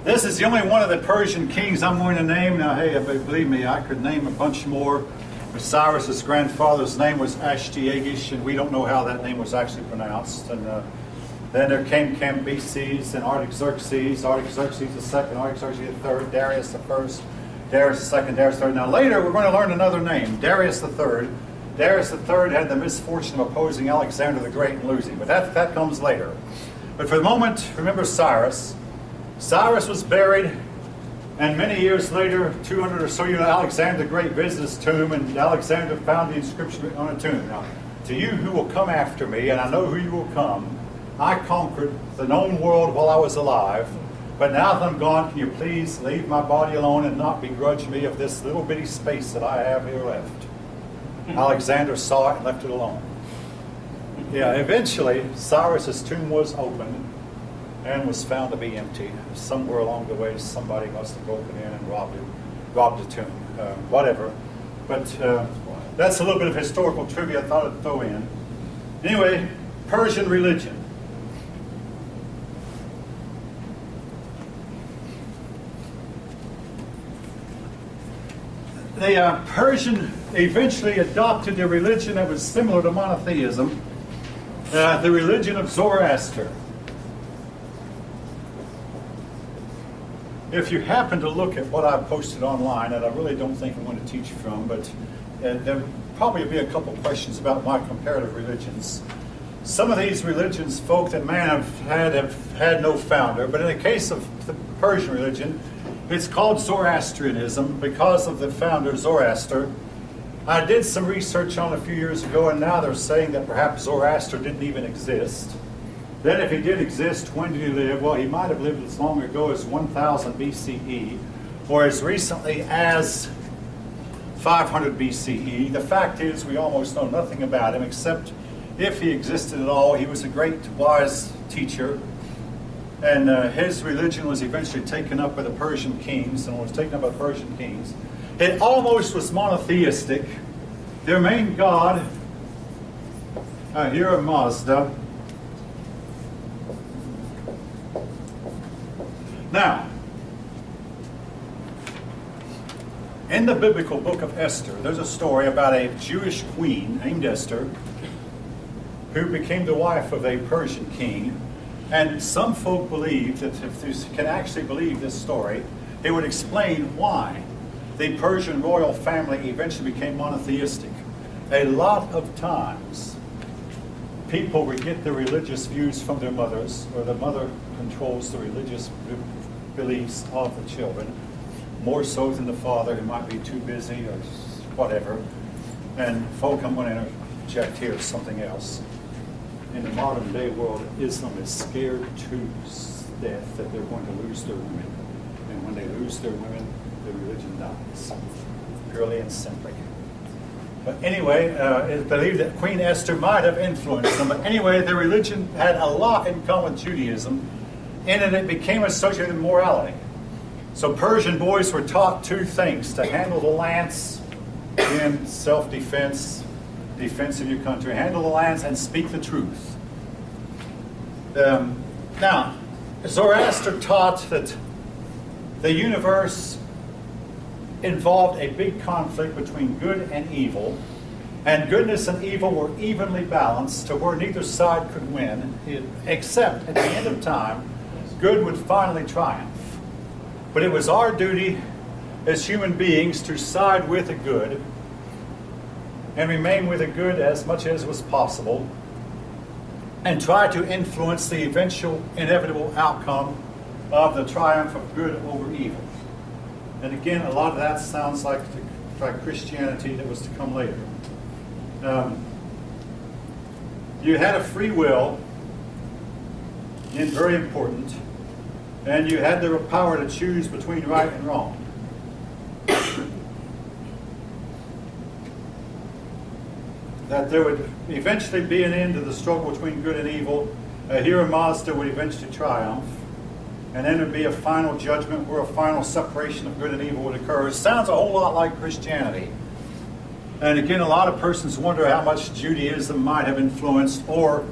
This is the only one of the Persian kings I'm going to name. Now, hey, believe me, I could name a bunch more. But Cyrus's grandfather's name was Ashtiagish, and we don't know how that name was actually pronounced. And then there came Cambyses and Artaxerxes, Artaxerxes II, Artaxerxes III, Darius I, Darius II, Darius III. Now later we're going to learn another name, Darius III. Darius III had the misfortune of opposing Alexander the Great and losing, but that comes later. But for the moment, remember Cyrus. Cyrus was buried, and many years later, 200 or so years, Alexander the Great visited his tomb, and Alexander found the inscription written on a tomb. Now, to you who will come after me, and I know who you will come, I conquered the known world while I was alive, but now that I'm gone, can you please leave my body alone and not begrudge me of this little bitty space that I have here left? Alexander saw it and left it alone. Yeah, eventually, Cyrus's tomb was opened and was found to be empty. Somewhere along the way, somebody must have broken in and robbed the tomb. Whatever. But that's a little bit of historical trivia I thought I'd throw in. Anyway, Persian religion. The Persian eventually adopted a religion that was similar to monotheism, the religion of Zoroaster. If you happen to look at what I've posted online, and I really don't think I'm going to teach from, but there'll probably be a couple questions about my comparative religions. Some of these religions, folk that man have had no founder, but in the case of the Persian religion, it's called Zoroastrianism because of the founder Zoroaster. I did some research on it a few years ago, and now they're saying that perhaps Zoroaster didn't even exist. Then if he did exist, when did he live? Well, he might have lived as long ago as 1000 BCE, or as recently as 500 BCE. The fact is, we almost know nothing about him, except if he existed at all, he was a great, wise teacher. And his religion was eventually taken up by the Persian kings, and was taken up by the Persian kings. It almost was monotheistic. Their main god, Ahura Mazda. Now, in the biblical book of Esther, there's a story about a Jewish queen named Esther who became the wife of a Persian king. And some folk believe that if you can actually believe this story, it would explain why the Persian royal family eventually became monotheistic. A lot of times, people would get their religious views from their mothers, or the mother controls the religious beliefs of the children, more so than the father, who might be too busy or whatever. And folk, I'm going to interject here something else. In the modern day world, Islam is scared to death that they're going to lose their women. And when they lose their women, the religion dies. Purely and simply. But anyway, it's believed that Queen Esther might have influenced them. But anyway, their religion had a lot in common with Judaism, in that it became associated with morality. So Persian boys were taught two things: to handle the lance in self-defense, defense of your country, handle the lance, and speak the truth. Now, Zoroaster taught that the universe involved a big conflict between good and evil, and goodness and evil were evenly balanced to where neither side could win, except at the end of time, good would finally triumph. But it was our duty as human beings to side with the good and remain with the good as much as was possible, and try to influence the eventual inevitable outcome of the triumph of good over evil. And again, a lot of that sounds like Christianity that was to come later. You had a free will, and very important, and you had the power to choose between right and wrong. That there would eventually be an end to the struggle between good and evil. Ahura Mazda would eventually triumph. And then there would be a final judgment where a final separation of good and evil would occur. It sounds a whole lot like Christianity. And again, a lot of persons wonder how much Judaism might have influenced, or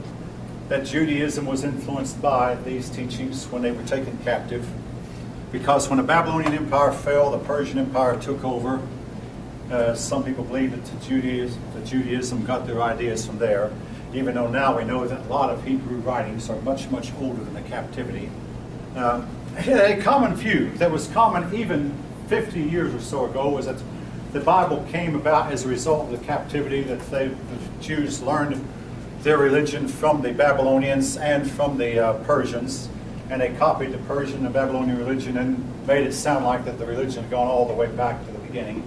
that Judaism was influenced by these teachings when they were taken captive. Because when the Babylonian Empire fell, the Persian Empire took over. Some people believe that Judaism got their ideas from there, even though now we know that a lot of Hebrew writings are much, much older than the captivity. A common view that was common even 50 years or so ago was that the Bible came about as a result of the captivity, that the Jews learned their religion from the Babylonians and from the Persians, and they copied the Persian and Babylonian religion and made it sound like that the religion had gone all the way back to the beginning.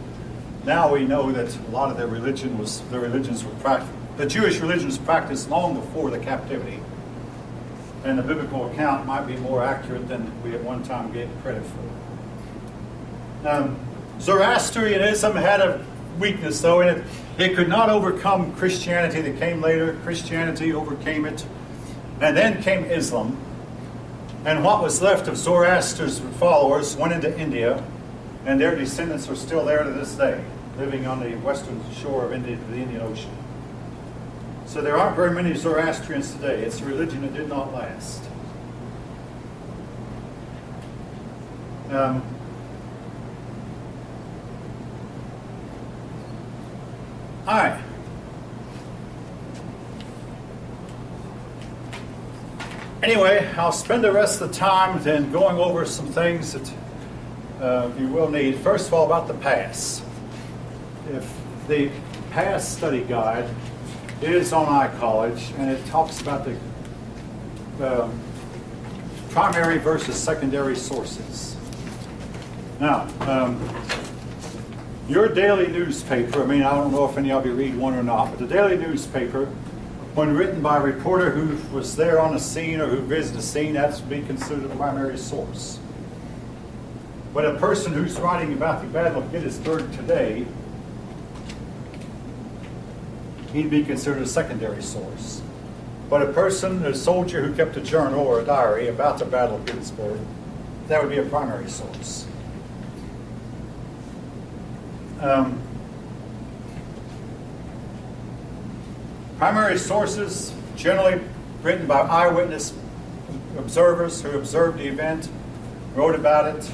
Now we know that a lot of the Jewish religion was practiced long before the captivity. And the biblical account might be more accurate than we at one time gave credit for. Zoroastrianism had a weakness, though, in it. It could not overcome Christianity that came later. Christianity overcame it. And then came Islam. And what was left of Zoroaster's followers went into India, and their descendants are still there to this day, living on the western shore of India, the Indian Ocean. So there aren't very many Zoroastrians today. It's a religion that did not last. All right. Anyway, I'll spend the rest of the time then going over some things that you will need. First of all, about the pass. If the pass study guide is on iCollege, and it talks about the primary versus secondary sources. Now, your daily newspaper, I don't know if any of you read one or not, but the daily newspaper When written by a reporter who was there on the scene or who visited the scene, that's to be considered a primary source. But a person who's writing about the Battle of Gettysburg today, he'd be considered a secondary source. But a person, a soldier who kept a journal or a diary about the Battle of Gettysburg, that would be a primary source. Primary sources, generally written by eyewitness observers who observed the event, wrote about it.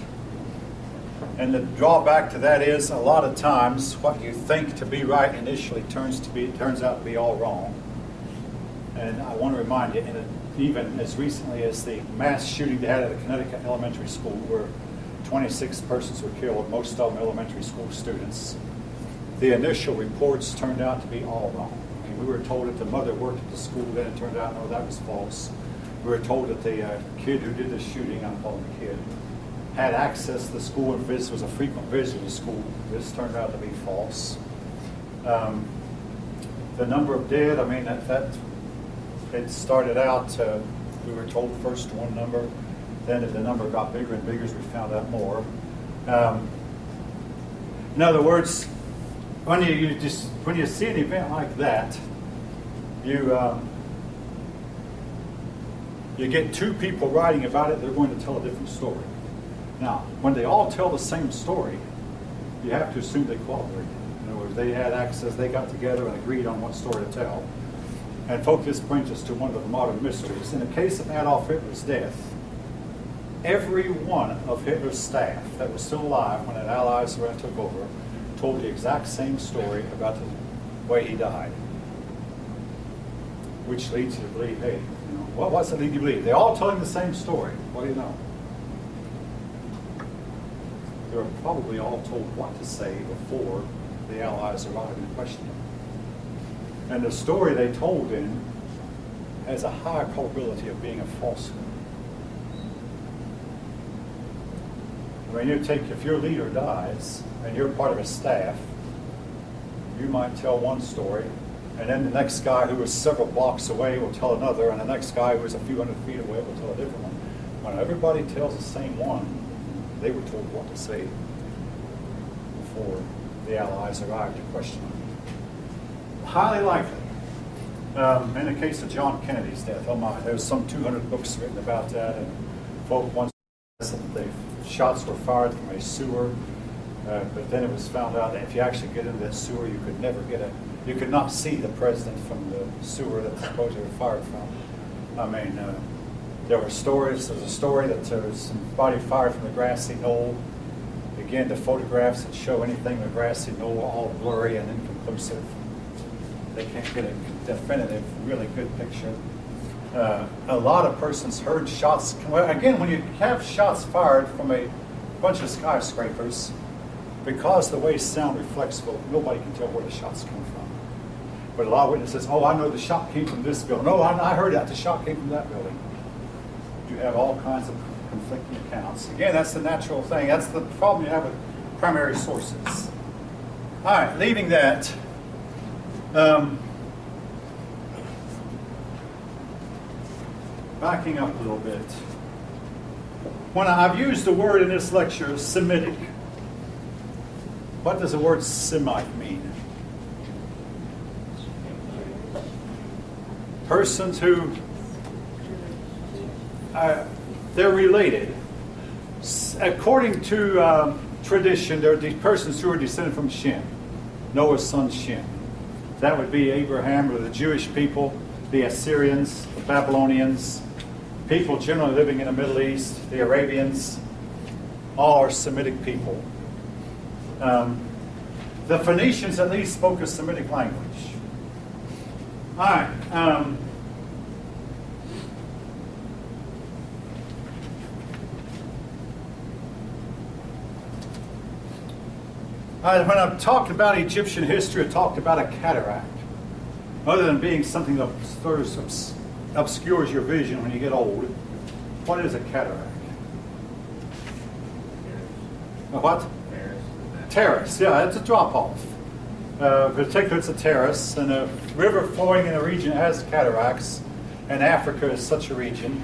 And the drawback to that is a lot of times what you think to be right initially turns out to be all wrong. And I want to remind you, even as recently as the mass shooting they had at a Connecticut elementary school where 26 persons were killed, most of them elementary school students, the initial reports turned out to be all wrong. I mean, we were told that the mother worked at the school, then it turned out, no, that was false. We were told that the kid who did the shooting, I'm calling the kid, had access to the school and was a frequent visitor to the school. This turned out to be false. The number of dead, I mean, that it started out, we were told first one number, then the number got bigger and bigger as we found out more. In other words, when you see an event like that, you get two people writing about it, they're going to tell a different story. Now, when they all tell the same story, you have to assume they cooperated. In other words, they had access, they got together and agreed on what story to tell. And folks, this brings us to one of the modern mysteries. In the case of Adolf Hitler's death, every one of Hitler's staff that was still alive when the Allies took over told the exact same story about the way he died. Which leads you to believe, hey, what's it lead you to believe? They're all telling the same story. What do you know? They were probably all told what to say before the Allies arrived and questioned them. And the story they told in has a high probability of being a falsehood. I mean, if your leader dies and you're part of a staff, you might tell one story, and then the next guy who was several blocks away will tell another, and the next guy who was a few hundred feet away will tell a different one. When everybody tells the same one, they were told what to say before the Allies arrived to question them. Highly likely. In the case of John Kennedy's death, oh my, there was some 200 books written about that, and folk once said that the shots were fired from a sewer, but then it was found out that if you actually get into that sewer, you could not see the president from the sewer that supposedly were fired from. I mean, there's a story that there was somebody fired from the grassy knoll. Again, the photographs that show anything in the grassy knoll are all blurry and inconclusive. They can't get a definitive, really good picture. A lot of persons heard shots. Well, again, when you have shots fired from a bunch of skyscrapers, because the way sound reflects, well, nobody can tell where the shots come from. But a lot of witnesses, oh, I know the shot came from this building. No, I heard that. The shot came from that building. You have all kinds of conflicting accounts. Again, that's the natural thing. That's the problem you have with primary sources. All right, leaving that. Backing up a little bit. When I've used the word in this lecture, Semitic, what does the word Semite mean? Persons who, they're related. According to tradition, they're persons who are descended from Shem, Noah's son Shem. That would be Abraham or the Jewish people, the Assyrians, the Babylonians, people generally living in the Middle East, the Arabians, all are Semitic people. The Phoenicians at least spoke a Semitic language. All right. When I've talked about Egyptian history, I talked about a cataract. Other than being something that sort of obscures your vision when you get old, what is a cataract? A what? Terrace. Yeah, it's a drop-off. Particularly, it's a terrace, and a river flowing in a region has cataracts, and Africa is such a region.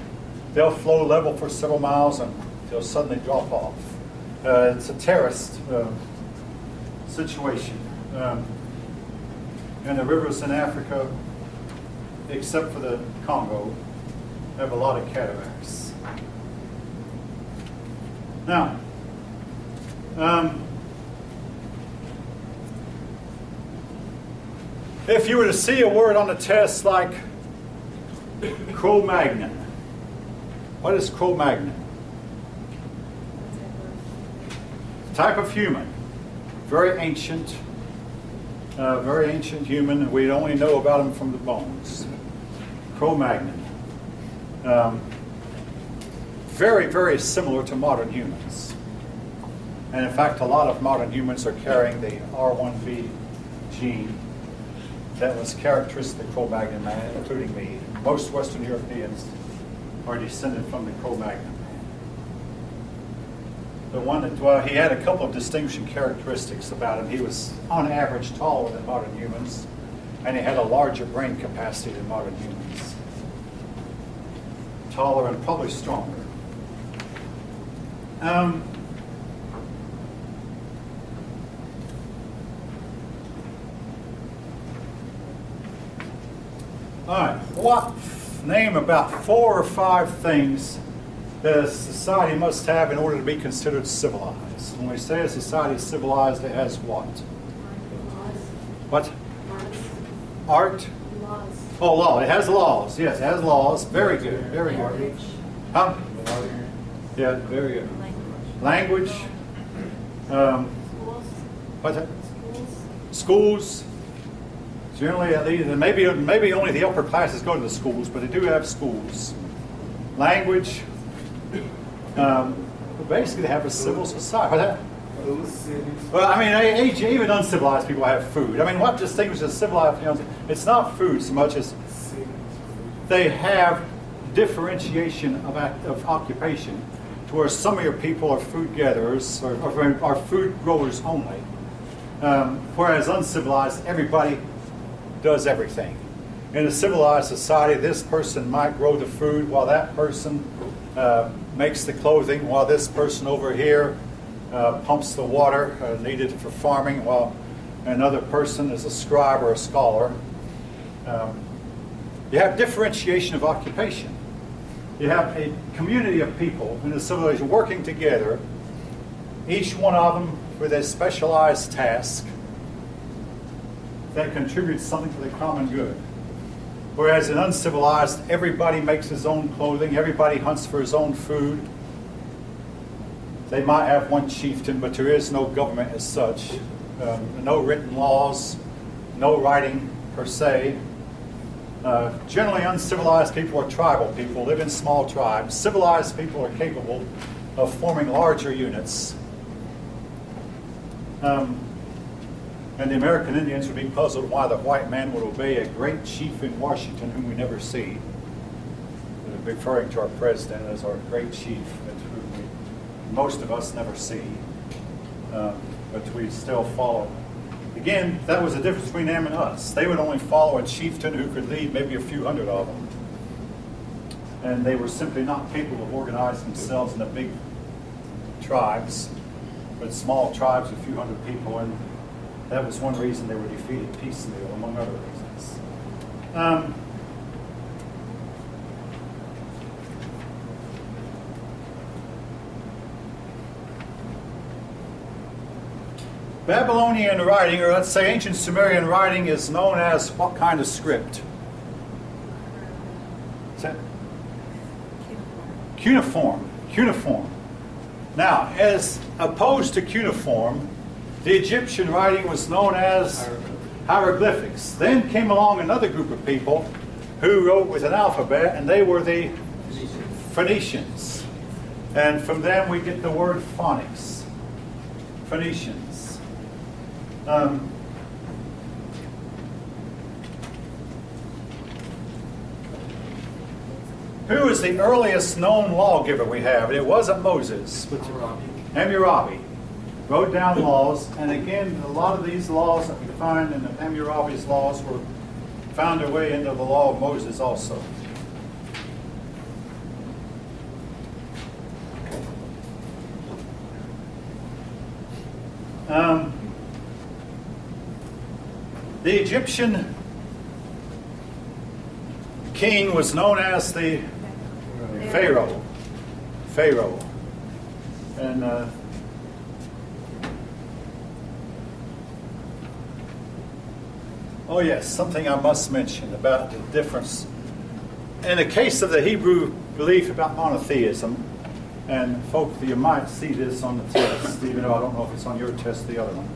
They'll flow level for several miles and they'll suddenly drop off. It's a terraced situation. And the rivers in Africa, except for the Congo, have a lot of cataracts. Now, if you were to see a word on the test like Cro-Magnon, what is Cro-Magnon? Type of human, very ancient human. We only know about him from the bones. Cro-Magnon. Very, very similar to modern humans. And in fact, a lot of modern humans are carrying the R1b gene that was characteristic of Cro-Magnon man, including me. Most Western Europeans are descended from the Cro-Magnon man. The one that, well, he had a couple of distinguishing characteristics about him. He was, on average, taller than modern humans, and he had a larger brain capacity than modern humans. Taller and probably stronger. All right, name about 4 or 5 things that a society must have in order to be considered civilized. When we say a society is civilized, it has what? What? Art? Laws. Oh, law. It has laws. Yes, it has laws. Very good. Very good. Language. Huh? Yeah, very good. Language. Schools. What's that? Schools. Schools. Generally, at least, and maybe only the upper classes go to the schools, but they do have schools. Language. Basically, they have a civil society. What's that? Those cities. Well, I mean, even uncivilized people have food. I mean, what distinguishes civilized? It's not food so much as they have differentiation of occupation, to where some of your people are food gatherers or are food growers only, whereas uncivilized, everybody does everything. In a civilized society, this person might grow the food while that person makes the clothing, while this person over here pumps the water needed for farming, while another person is a scribe or a scholar. You have differentiation of occupation. You have a community of people in a civilization working together, each one of them with a specialized task that contributes something to the common good. Whereas in uncivilized, everybody makes his own clothing, everybody hunts for his own food. They might have one chieftain, but there is no government as such. No written laws, no writing per se. Generally uncivilized people are tribal people, live in small tribes. Civilized people are capable of forming larger units. And the American Indians would be puzzled why the white man would obey a great chief in Washington whom we never see. Referring to our president as our great chief, whom most of us never see, but we still follow. Again, that was the difference between them and us. They would only follow a chieftain who could lead maybe a few hundred of them. And they were simply not capable of organizing themselves into big tribes, but small tribes of a few hundred people. And that was one reason they were defeated piecemeal, among other reasons. Babylonian writing, or let's say ancient Sumerian writing, is known as what kind of script? What's that? Cuneiform. Cuneiform. Now, as opposed to cuneiform, the Egyptian writing was known as hieroglyphics. Then came along another group of people who wrote with an alphabet, and they were the Phoenicians. And from them we get the word phonics. Phoenicians. Who is the earliest known lawgiver we have? It wasn't Moses, but Hammurabi. wrote down laws, and again, a lot of these laws that we find in the Hammurabi's laws were found their way into the law of Moses also. The Egyptian king was known as the Pharaoh. Pharaoh. And oh yes, something I must mention about the difference. In the case of the Hebrew belief about monotheism, and folks, you might see this on the test, even though I don't know if it's on your test, the other one.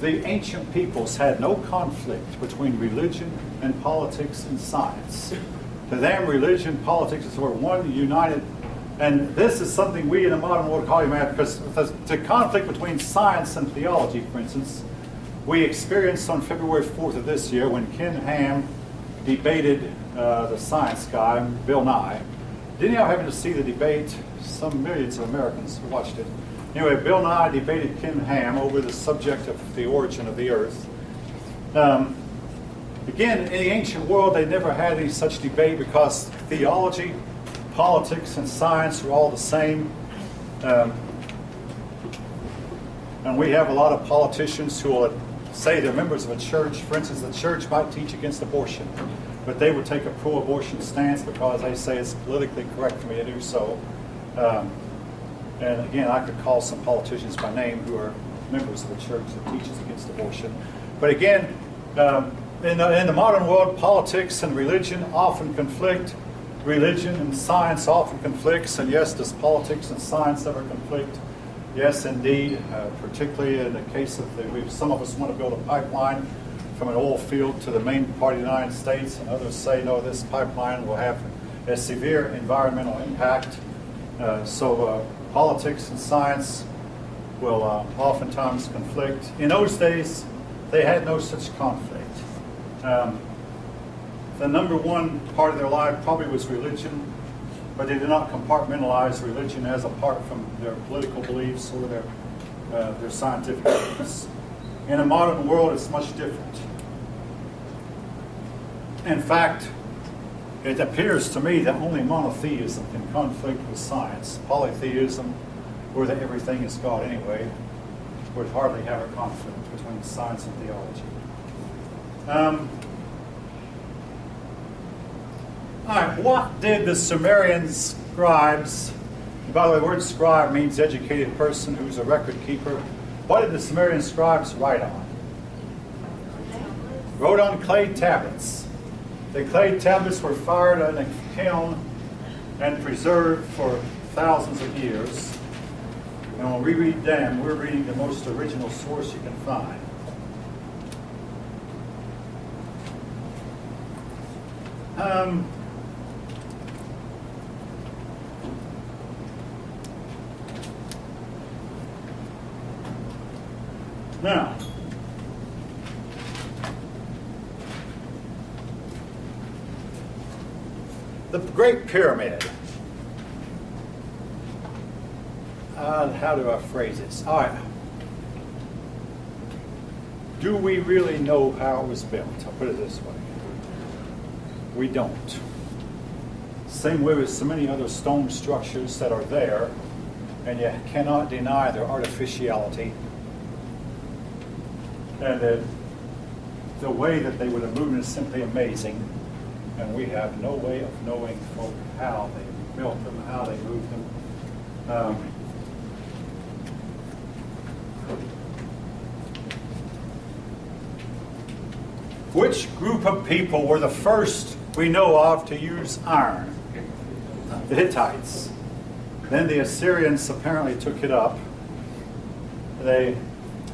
The ancient peoples had no conflict between religion and politics and science. To them, religion, politics were one united. And this is something we in the modern world call humanity, because the conflict between science and theology, for instance, we experienced on February 4th of this year when Ken Ham debated the science guy, Bill Nye. Didn't y'all happen to see the debate? Some millions of Americans watched it. Anyway, Bill Nye debated Ken Ham over the subject of the origin of the earth. Again, in the ancient world, they never had any such debate because theology, politics, and science were all the same. And we have a lot of politicians who will say they're members of a church. For instance, the church might teach against abortion, but they would take a pro-abortion stance because they say it's politically correct for me to do so. And again, I could call some politicians by name who are members of the church that teaches against abortion. But again, in the modern world, politics and religion often conflict. Religion and science often conflicts. And yes, does politics and science ever conflict? Yes, indeed. Particularly in the case of some of us want to build a pipeline from an oil field to the main part of the United States, and others say, no, this pipeline will have a severe environmental impact. So politics and science will oftentimes conflict. In those days, they had no such conflict. The number one part of their life probably was religion, but they did not compartmentalize religion as apart from their political beliefs or their scientific beliefs. In a modern world, it's much different. In fact, it appears to me that only monotheism can conflict with science. Polytheism, where that everything is God anyway, would hardly have a conflict between science and theology. All right, what did the Sumerian scribes, by the way, the word scribe means educated person who's a record keeper. What did the Sumerian scribes write on? Wrote on clay tablets. The clay tablets were fired in a kiln and preserved for thousands of years. And when we read them, we're reading the most original source you can find. Now, the Great Pyramid. How do I phrase this? All right. Do we really know how it was built? I'll put it this way. We don't. Same way with so many other stone structures that are there, and you cannot deny their artificiality. And the way that they would have moved is simply amazing. And we have no way of knowing how they built them, how they moved them. Which group of people were the first we know of to use iron? The Hittites. Then the Assyrians apparently took it up. The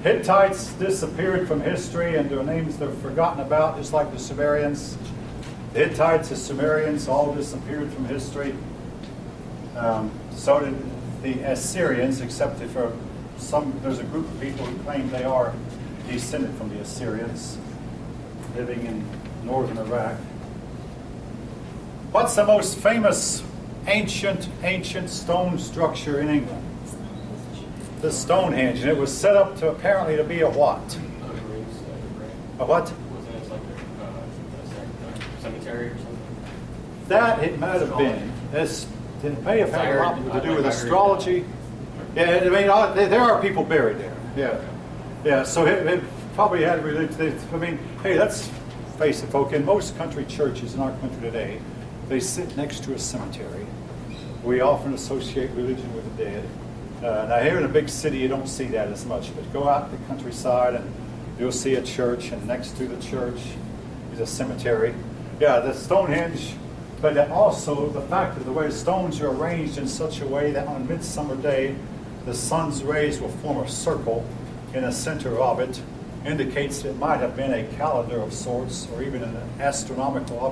Hittites disappeared from history, and their names they're forgotten about, just like the Sumerians. The Hittites, the Sumerians, all disappeared from history. So did the Assyrians, except for there's a group of people who claim they are descended from the Assyrians, living in northern Iraq. What's the most famous ancient stone structure in England? the Stonehenge, and it was set up to apparently to be a what? A what? Wasn't it like a cemetery or something? That it might have been. It may have had a lot to do with astrology. Yeah, I mean, there are people buried there. Yeah, yeah. So it probably had religion. I mean, hey, let's face it, folk. In most country churches in our country today, they sit next to a cemetery. We often associate religion with the dead. Now here in a big city, you don't see that as much. But go out to the countryside and you'll see a church, and next to the church is a cemetery. Yeah, the Stonehenge. But then also the fact of the way the stones are arranged in such a way that on a midsummer day, the sun's rays will form a circle in the center of it, indicates it might have been a calendar of sorts, or even an astronomical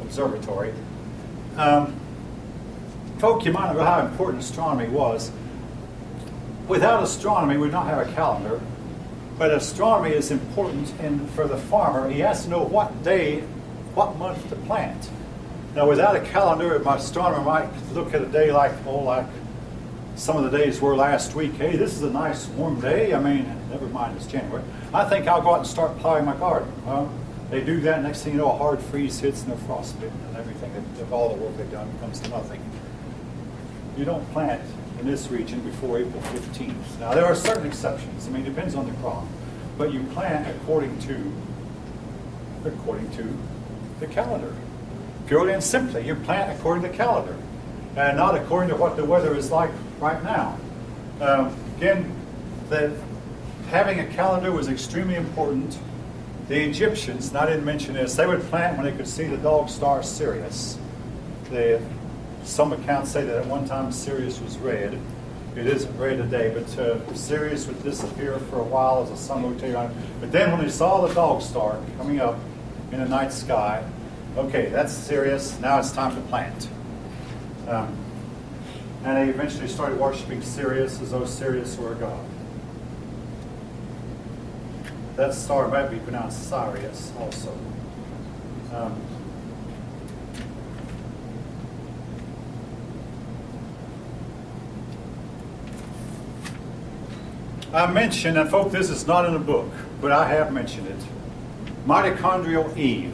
observatory. Folk, you might know how important astronomy was. Without astronomy, we'd not have a calendar. But astronomy is important for the farmer. He has to know what day, what month to plant. Now, without a calendar, my astronomer might look at a day like some of the days were last week. Hey, this is a nice warm day. I mean, never mind, it's January. I think I'll go out and start plowing my garden. They do that, next thing you know, a hard freeze hits and they're frostbitten, and everything of all the work they've done comes to nothing. You don't plant in this region before April 15th. Now, there are certain exceptions. I mean, it depends on the crop. But you plant according to the calendar. Purely and simply, you plant according to the calendar, and not according to what the weather is like right now. Again, having a calendar was extremely important. The Egyptians, and I didn't mention this, they would plant when they could see the dog star Sirius. Some accounts say that at one time Sirius was red. It isn't red today, but Sirius would disappear for a while as the sun rotated around. But then when they saw the dog star coming up in the night sky, okay, that's Sirius, now it's time to plant. And they eventually started worshiping Sirius as though Sirius were a god. That star might be pronounced Sirius also. I mentioned, and folks, this is not in the book, but I have mentioned it, mitochondrial Eve.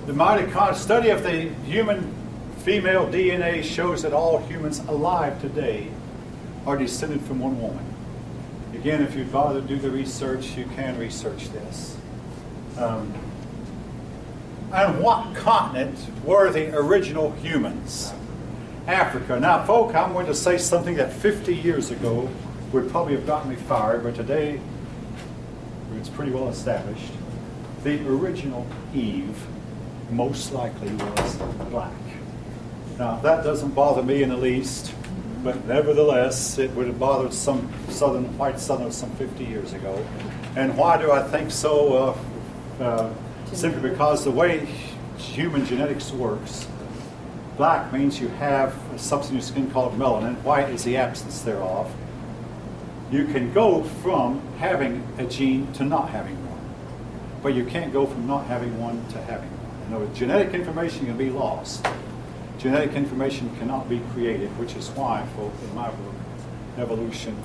The study of the human female DNA shows that all humans alive today are descended from one woman. Again, if you'd bother to do the research, you can research this. And what continent were the original humans? Africa. Now, folk, I'm going to say something that 50 years ago would probably have gotten me fired, but today it's pretty well established. The original Eve most likely was black. Now, that doesn't bother me in the least, but nevertheless, it would have bothered some white Southerners some 50 years ago. And why do I think so? Simply because the way human genetics works, black means you have a substance in your skin called melanin. White is the absence thereof. You can go from having a gene to not having one, but you can't go from not having one to having one. In other words, genetic information can be lost. Genetic information cannot be created, which is why, folks, in my book, evolution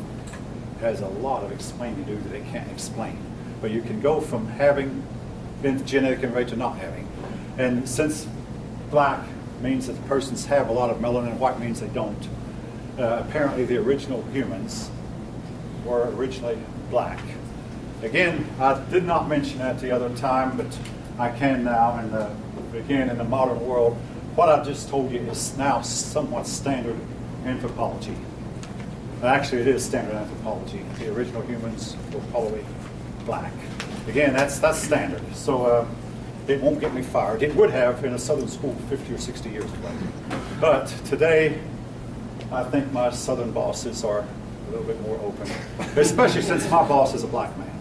has a lot of explaining to do that it can't explain. But you can go from having genetic information to not having. And since black means that the persons have a lot of melanin, white means they don't. Apparently the original humans were originally black. Again, I did not mention that the other time, but I can now. And again, in the modern world, what I just told you is now somewhat standard anthropology. Actually, it is standard anthropology. The original humans were probably black. Again, that's standard. So it won't get me fired. It would have in a Southern school 50 or 60 years ago. But today, I think my Southern bosses are a little bit more open, especially since my boss is a black man.